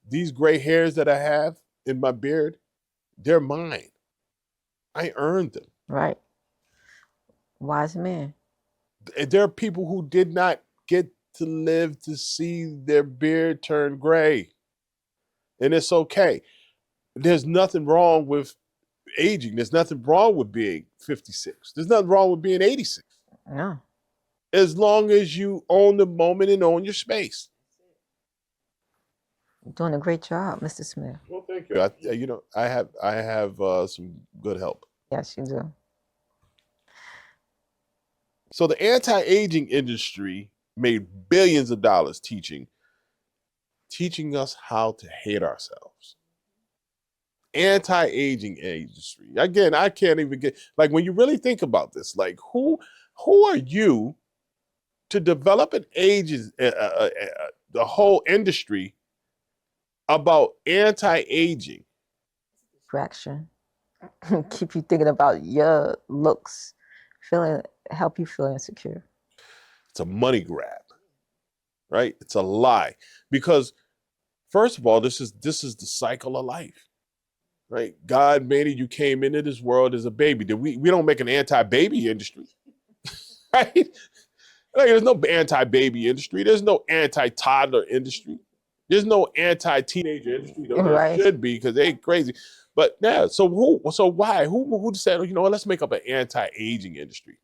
These gray hairs that I have in my beard, they're mine. I earned them. Right. Wise man. There are people who did not get to live to see their beard turn gray. And it's okay. There's nothing wrong with aging. There's nothing wrong with being 56. There's nothing wrong with being 86. No. As long as you own the moment and own your space. You're doing a great job, Mr. Smith. Well, thank you. I have some good help. Yes, you do. So the anti-aging industry made billions of dollars teaching us how to hate ourselves. Anti-aging industry. Again, I can't even get, like, when you really think about this, like, who are you to develop an the whole industry about anti-aging? Distraction. Keep you thinking about your looks, help you feel insecure. It's a money grab, right? It's a lie. Because first of all, this is the cycle of life, right? God made it. You came into this world as a baby. We don't make an anti-baby industry, right? Like, there's no anti-baby industry. There's no anti-toddler industry. There's no anti-teenager industry, though there Right. should be because they crazy. But yeah, so why? Who said, you know what, let's make up an anti-aging industry.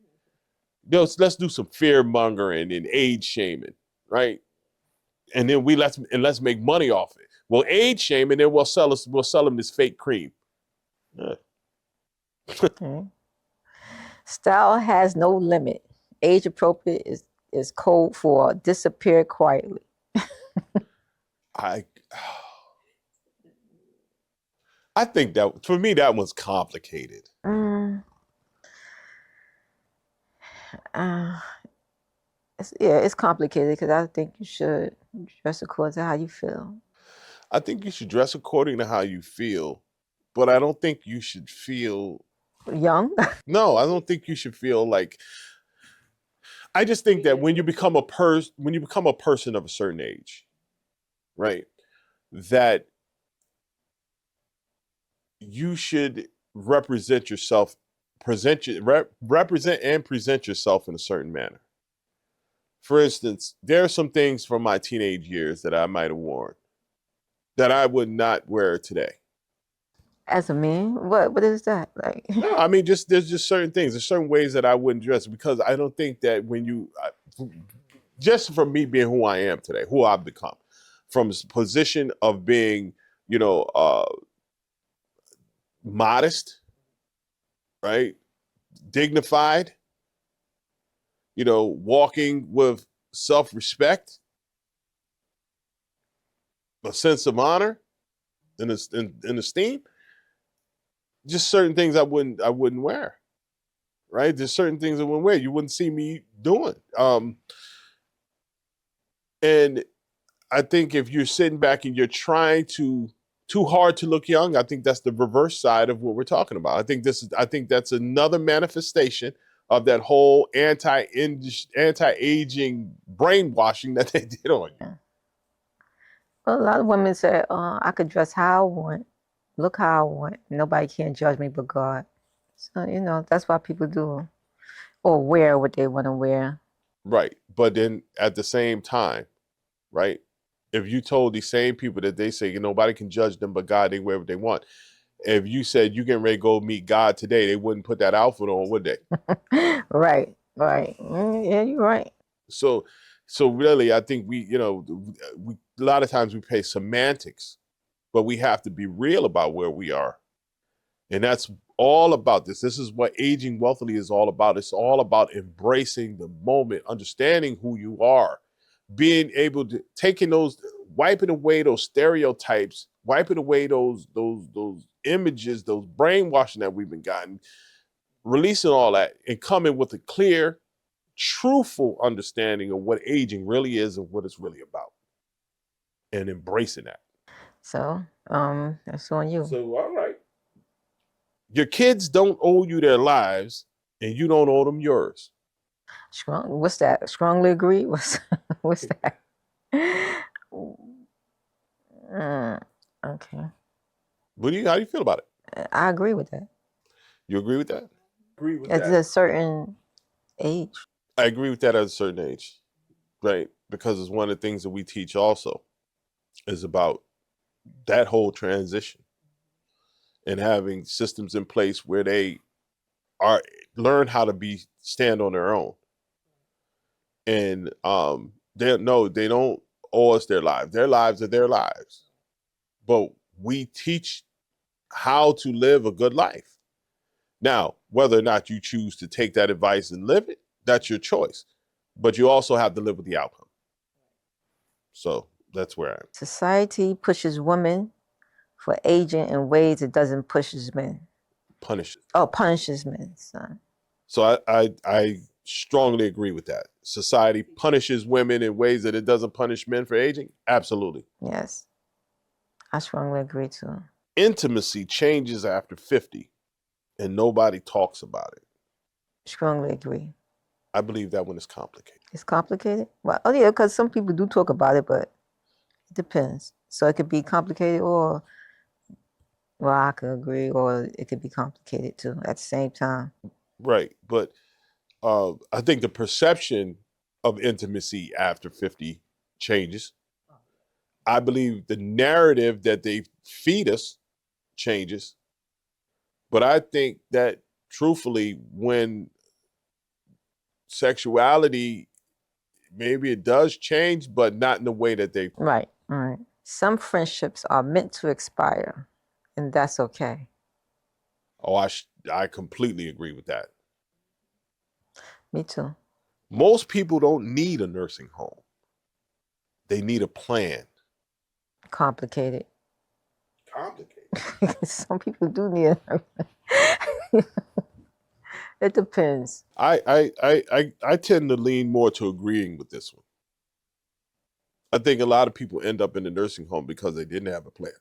Let's do some fear mongering and age shaming, right? And then let's make money off it. We'll age shame and then we'll sell them this fake cream. Yeah. Okay. Style has no limit. Age appropriate is code for disappear quietly. I think that for me that one's complicated. Mm, uh, it's complicated because I think you should dress according to how you feel. I think you should dress according to how you feel, but I don't think you should feel Young. no, I don't think you should feel like I just think that when you become a person of a certain age, right, that you should represent yourself, represent and present yourself in a certain manner. For instance, there are some things from my teenage years that I might have worn that I would not wear today. As a man, what is that like? No, I mean, there's just certain things, there's certain ways that I wouldn't dress because I don't think that just from me being who I am today, who I've become, from a position of being, modest, right, dignified, walking with self-respect, a sense of honor, and esteem. Just certain things I wouldn't wear, right? There's certain things I wouldn't wear. You wouldn't see me doing. And I think if you're sitting back and you're trying too hard to look young, I think that's the reverse side of what we're talking about. I think that's another manifestation of that whole anti-aging brainwashing that they did on you. Well, a lot of women say, I could dress how I want, look how I want. Nobody can judge me but God. So, that's why people do or wear what they want to wear. Right. But then at the same time, right, if you told these same people that they say nobody can judge them but God, they wear what they want. If you said you getting ready to go meet God today, they wouldn't put that outfit on, would they? Right. Yeah, you're right. So really, I think we a lot of times we pay semantics, but we have to be real about where we are. And that's all about this. This is what Aging Wealthily is all about. It's all about embracing the moment, understanding who you are, being able to wiping away those stereotypes, wiping away those images, those brainwashing that we've been gotten, releasing all that and coming with a clear, truthful understanding of what aging really is and what it's really about, and embracing that. So, that's on you. So, all right. Your kids don't owe you their lives, and you don't owe them yours. What's that? Strongly agree? What's that? Okay. How do you feel about it? I agree with that. You agree with that? At a certain age. I agree with that at a certain age, right? Because it's one of the things that we teach also is about that whole transition and having systems in place where they learn how to stand on their own. And they don't owe us their lives. Their lives are their lives. But we teach how to live a good life. Now, whether or not you choose to take that advice and live it, that's your choice. But you also have to live with the outcome. So that's where I am. Society pushes women for aging in ways it doesn't pushes men. Punishes. Oh, punishes men, son. So I strongly agree with that. Society punishes women in ways that it doesn't punish men for aging? Absolutely. Yes. I strongly agree too. Intimacy changes after 50 and nobody talks about it. Strongly agree. I believe that one is complicated. It's complicated? Well, yeah, because some people do talk about it, but it depends. So it could be complicated or, well, I could agree, or it could be complicated too at the same time. Right. But I think the perception of intimacy after 50 changes. I believe the narrative that they feed us changes. But I think that truthfully, when sexuality, maybe it does change, but not in the way that they. Right, right. Some friendships are meant to expire, and that's okay. Oh, I completely agree with that. Me too. Most people don't need a nursing home. They need a plan. Complicated. Complicated. Some people do need it. It depends. I tend to lean more to agreeing with this one. I think a lot of people end up in the nursing home because they didn't have a plan.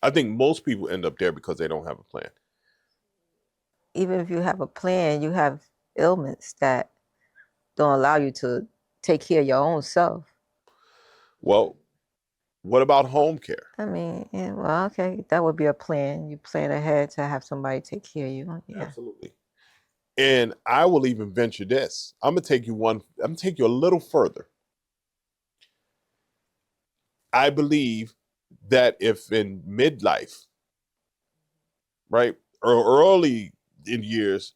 I think most people end up there because they don't have a plan. Even if you have a plan, you have ailments that don't allow you to take care of your own self. Well, what about home care? I mean, yeah, well, okay, that would be a plan. You plan ahead to have somebody take care of you. Yeah. Absolutely. And I will even venture this. I'm gonna take you a little further. I believe that if in midlife, right, or early in years,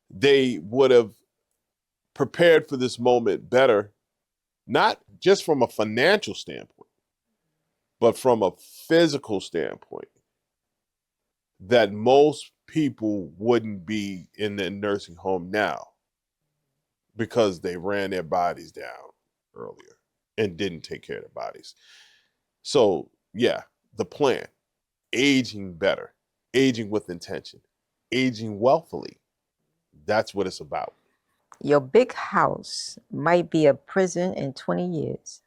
they would have prepared for this moment better, not just from a financial standpoint, but from a physical standpoint, that most people wouldn't be in the nursing home now because they ran their bodies down earlier and didn't take care of their bodies. So, yeah, the plan, aging better, aging with intention, aging wealthily. That's what it's about. Your big house might be a prison in 20 years.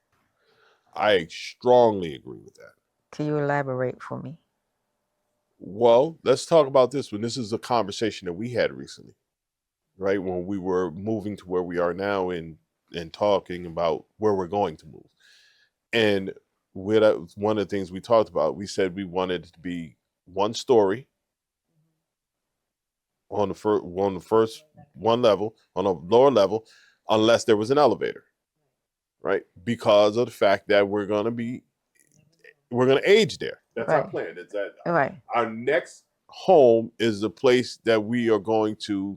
I strongly agree with that. Can you elaborate for me? Well, let's talk about this one. This is a conversation that we had recently, right? When we were moving to where we are now and talking about where we're going to move. And one of the things we talked about, we said we wanted it to be one story on the first one level, on a lower level, unless there was an elevator, right? Because of the fact that we're gonna age there. That's our Right. plan. It's that Right. our next home is the place that we are going to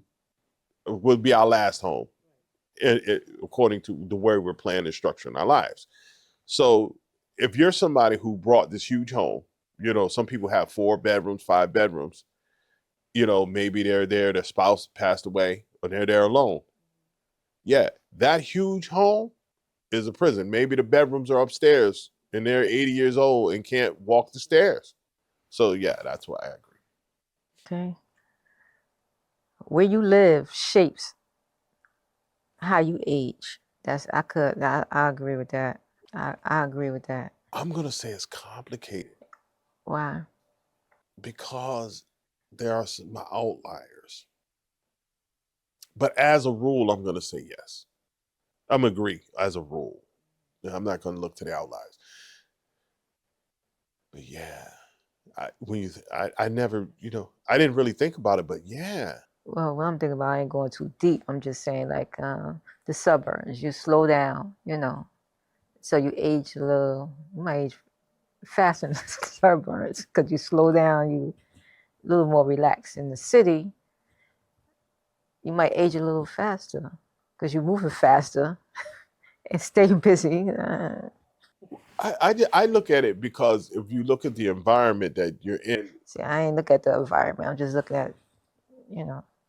will be our last home, according to the way we're planning and structuring our lives. So if you're somebody who brought this huge home, some people have 4 bedrooms, 5 bedrooms, maybe they're there, their spouse passed away, or they're there alone. Yeah, that huge home is a prison. Maybe the bedrooms are upstairs and they're 80 years old and can't walk the stairs. So yeah, that's why I agree. Okay. Where you live shapes how you age. I agree with that. I agree with that. I'm gonna say it's complicated Why? because there are some outliers. But as a rule, I'm gonna say yes. I'm agree as a rule. I'm not gonna look to the outliers. But yeah, I never, I didn't really think about it, but yeah. Well, what I'm thinking about, I ain't going too deep. I'm just saying, like, the suburbs, you slow down, so you age a little. You might age faster in the suburbs because you slow down, you a little more relaxed. In the city, you might age a little faster because you're moving faster and stay busy. I look at it because if you look at the environment that you're in. See, I ain't look at the environment. I'm just looking at,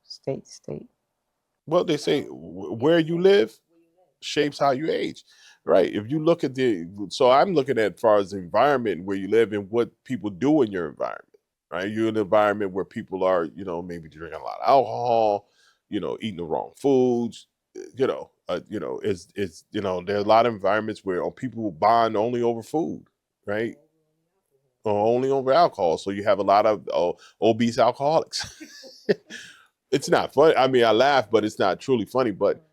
state. Well, they say where you live shapes how you age, right? If you look at so I'm looking at as far as the environment where you live and what people do in your environment, right? You're in an environment where people are, maybe drinking a lot of alcohol, eating the wrong foods, there are a lot of environments where people bond only over food, right? Or only over alcohol. So you have a lot of obese alcoholics. It's not funny. I mean, I laugh, but it's not truly funny. But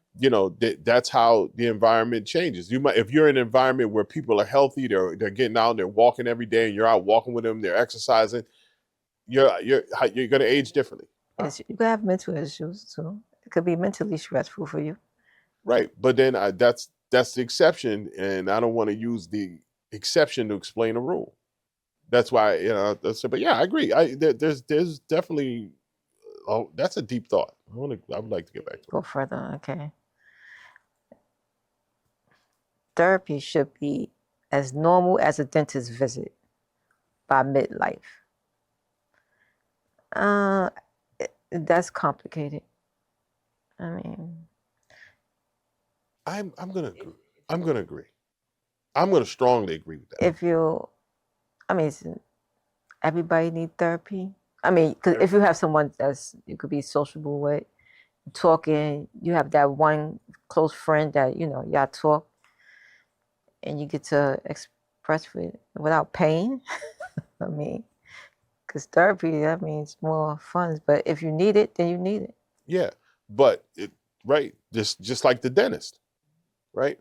that's how the environment changes. If you're in an environment where people are healthy, they're getting out, they're walking every day, and you're out walking with them, they're exercising, you're going to age differently. Yes, you could have mental issues too. It could be mentally stressful for you. Right, but then that's the exception, and I don't want to use the exception to explain a rule. That's why, but yeah, I agree. There's definitely, oh, that's a deep thought. I would like to get back to it. Go further, okay. Therapy should be as normal as a dentist visit by midlife. That's complicated. I mean, I'm gonna agree. I'm gonna agree. I'm gonna strongly agree with that. everybody need therapy. I mean, because if you have someone you could be sociable with, talking, you have that one close friend that, y'all talk and you get to express without pain. I mean, because therapy, that means more funds. But if you need it, then you need it. Yeah, but right, just like the dentist, right?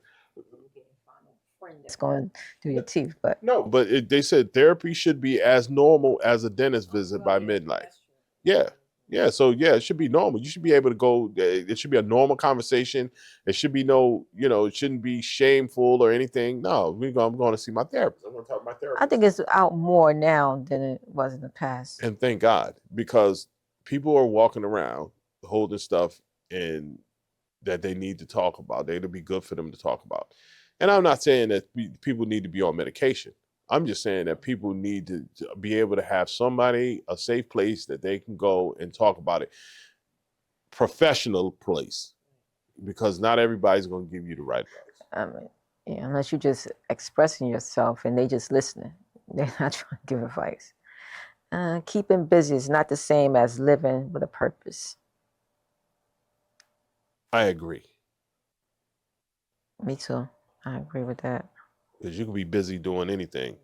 It's going through your teeth, but no, but they said therapy should be as normal as a dentist visit by midlife. Yeah. Yeah, so yeah, it should be normal. You should be able to go. It should be a normal conversation. It should be no, it shouldn't be shameful or anything. No, I'm going to see my therapist. I'm going to talk to my therapist. I think it's out more now than it was in the past. And thank God, because people are walking around holding stuff and that they need to talk about. It'll be good for them to talk about. And I'm not saying that people need to be on medication. I'm just saying that people need to be able to have somebody, a safe place that they can go and talk about it. Professional place, because not everybody's going to give you the right advice. Unless you're just expressing yourself and they just listening. They're not trying to give advice. Keeping busy is not the same as living with a purpose. I agree. Me too. I agree with that. Because you can be busy doing anything,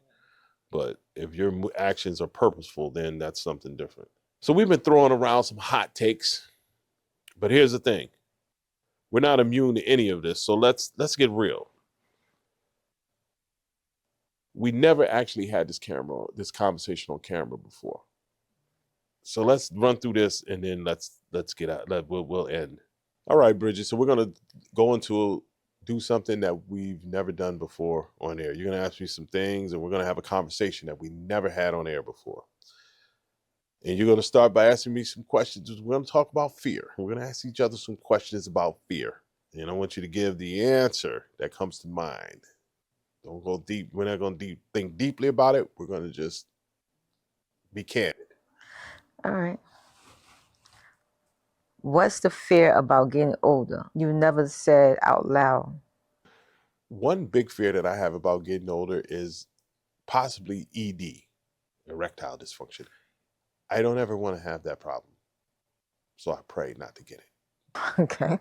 but if your actions are purposeful, then that's something different. So we've been throwing around some hot takes, but here's the thing. We're not immune to any of this, so let's get real. We never actually had this conversation on camera before. So let's run through this and then let's get out. We'll end. All right, Bridget. So we're gonna do something that we've never done before on air. You're gonna ask me some things, and we're gonna have a conversation that we never had on air before. And you're gonna start by asking me some questions. We're gonna talk about fear. We're gonna ask each other some questions about fear, and I want you to give the answer that comes to mind. Don't go deep. We're not gonna think deeply about it. We're gonna just be candid. All right. What's the fear about getting older? You never said out loud. One big fear that I have about getting older is possibly ED, erectile dysfunction. I don't ever want to have that problem. So I pray not to get it. Okay.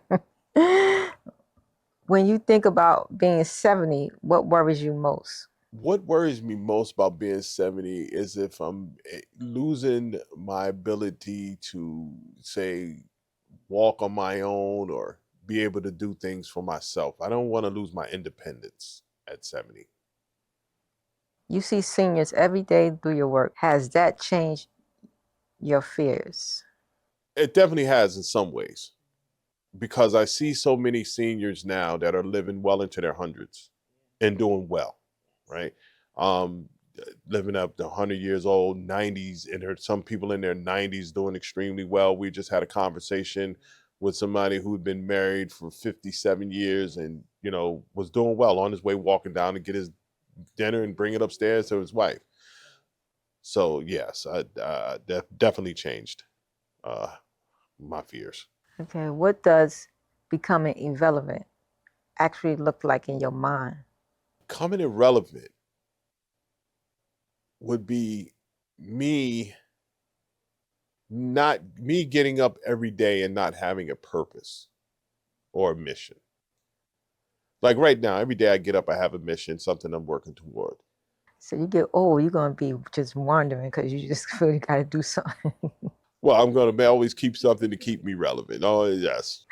When you think about being 70, what worries you most? What worries me most about being 70 is if I'm losing my ability to, say, walk on my own or be able to do things for myself. I don't want to lose my independence at 70. You see seniors every day through your work. Has that changed your fears? It definitely has in some ways, because I see so many seniors now that are living well into their hundreds and doing well, right? Living up to 100 years old, 90s, and there's some people in their 90s doing extremely well. We just had a conversation with somebody who'd been married for 57 years and, was doing well, on his way walking down to get his dinner and bring it upstairs to his wife. So yes, I definitely changed my fears. Okay, what does becoming irrelevant actually look like in your mind? Becoming irrelevant would be me getting up every day and not having a purpose or a mission. Like right now, every day I get up, I have a mission, something I'm working toward. So you get old, you're going to be just wandering because you just feel you got to do something. Well, I'm going to always keep something to keep me relevant. Oh, yes.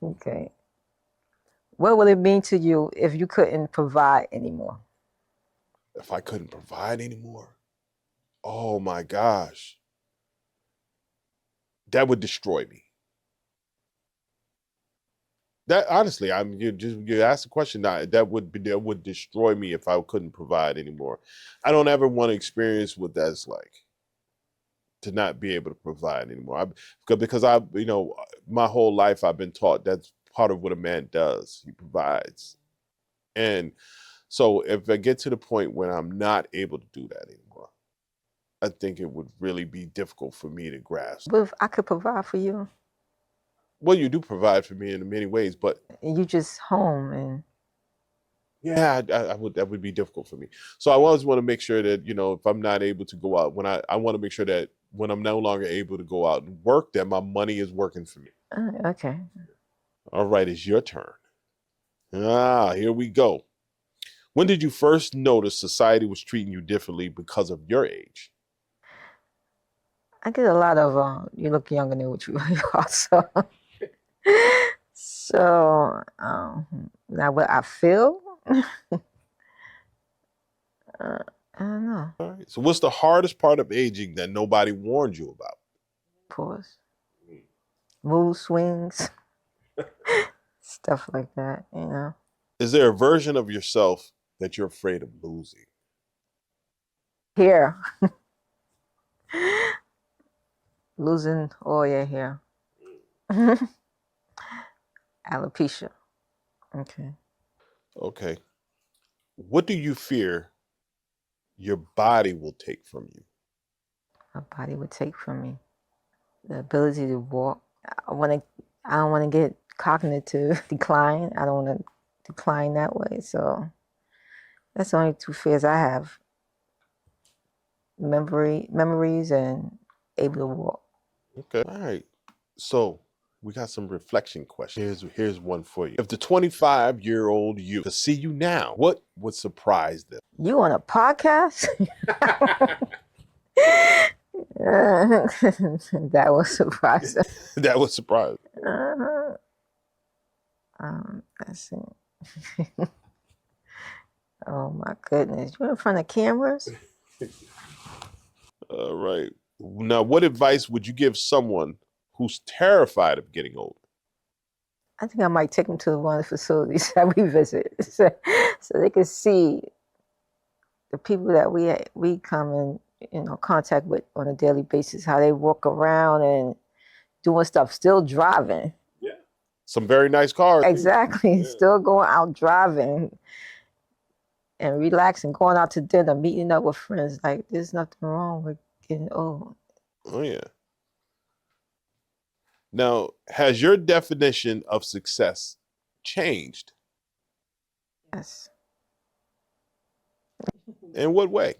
Okay. What would it mean to you if you couldn't provide anymore? If I couldn't provide anymore, oh my gosh, that would destroy me. That honestly, you asked the question. That would destroy me if I couldn't provide anymore. I don't ever want to experience what that's like to not be able to provide anymore. Because my whole life I've been taught that's part of what a man does. He provides, and so if I get to the point when I'm not able to do that anymore, I think it would really be difficult for me to grasp. But if I could provide for you, Well, you do provide for me in many ways, but and you just home and yeah, I would that would be difficult for me. So I always want to make sure that, if I'm not able to go out, I want to make sure that when I'm no longer able to go out and work, that my money is working for me. okay. All right, it's your turn. Here we go. When did you first notice society was treating you differently because of your age? I get a lot of you look younger than what you really are. So now what I feel, I don't know. All right. So what's the hardest part of aging that nobody warned you about? Pause. Mood swings, stuff like that. Is there a version of yourself that you're afraid of losing? Hair. Losing all your hair. Alopecia. Okay. Okay. What do you fear your body will take from you? My body would take from me the ability to walk. I don't want to get cognitive decline. I don't want to decline that way. So that's the only two fears I have. Memories and able to walk. Okay. All right. So we got some reflection questions. Here's one for you. If the 25-year-old you could see you now, what would surprise them? You on a podcast? That was surprising. That would surprise. Let's see. Oh my goodness. You in front of cameras? All right. Now, what advice would you give someone who's terrified of getting older? I think I might take them to one of the facilities that we visit so they can see the people that we come in contact with on a daily basis, how they walk around and doing stuff, still driving. Yeah. Some very nice cars. Exactly. Yeah. Still going out driving and relaxing, going out to dinner, meeting up with friends. Like, there's nothing wrong with getting old. Oh, yeah. Now, has your definition of success changed? Yes. In what way?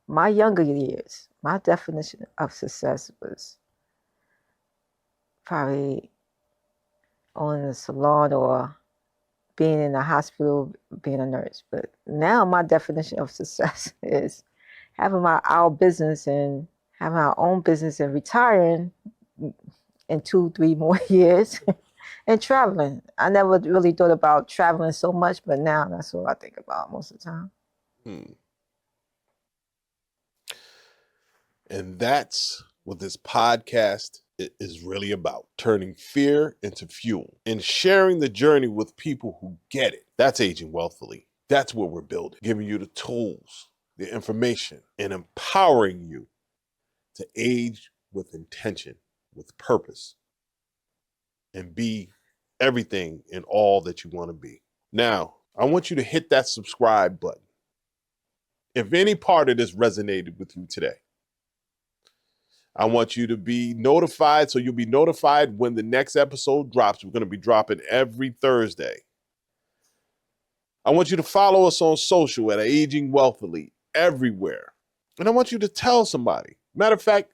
My younger years, my definition of success was probably owning a salon or being in a hospital, being a nurse. But now my definition of success is having our business and having our own business and retiring in 2-3 more years and traveling. I never really thought about traveling so much, but now that's what I think about most of the time. And that's what this podcast is really about, turning fear into fuel and sharing the journey with people who get it. That's Aging Wealthily. That's what we're building, giving you the tools, the information, and empowering you to age with intention, with purpose, and be everything and all that you want to be. Now, I want you to hit that subscribe button. If any part of this resonated with you today, I want you to be notified, so you'll be notified when the next episode drops. We're going to be dropping every Thursday. I want you to follow us on social at Aging Wealthily everywhere. And I want you to tell somebody. Matter of fact,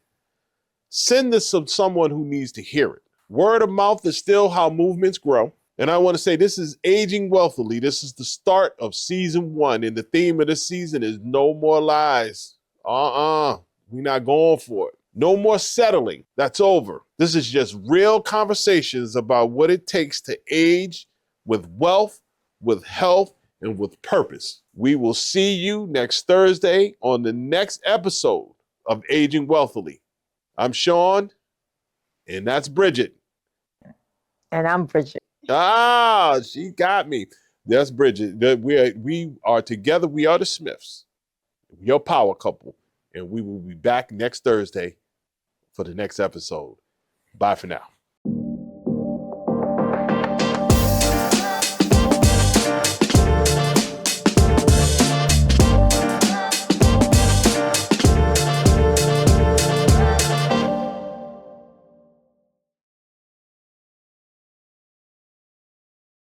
send this to someone who needs to hear it. Word of mouth is still how movements grow. And I want to say this is Aging Wealthily. This is the start of season 1. And the theme of this season is no more lies. We're not going for it. No more settling. That's over. This is just real conversations about what it takes to age with wealth, with health, and with purpose. We will see you next Thursday on the next episode of Aging Wealthily. I'm Sean, and that's Bridget. And I'm Bridget. Ah, she got me. That's Bridget. We are together. We are the Smiths, your power couple. And we will be back next Thursday for the next episode. Bye for now.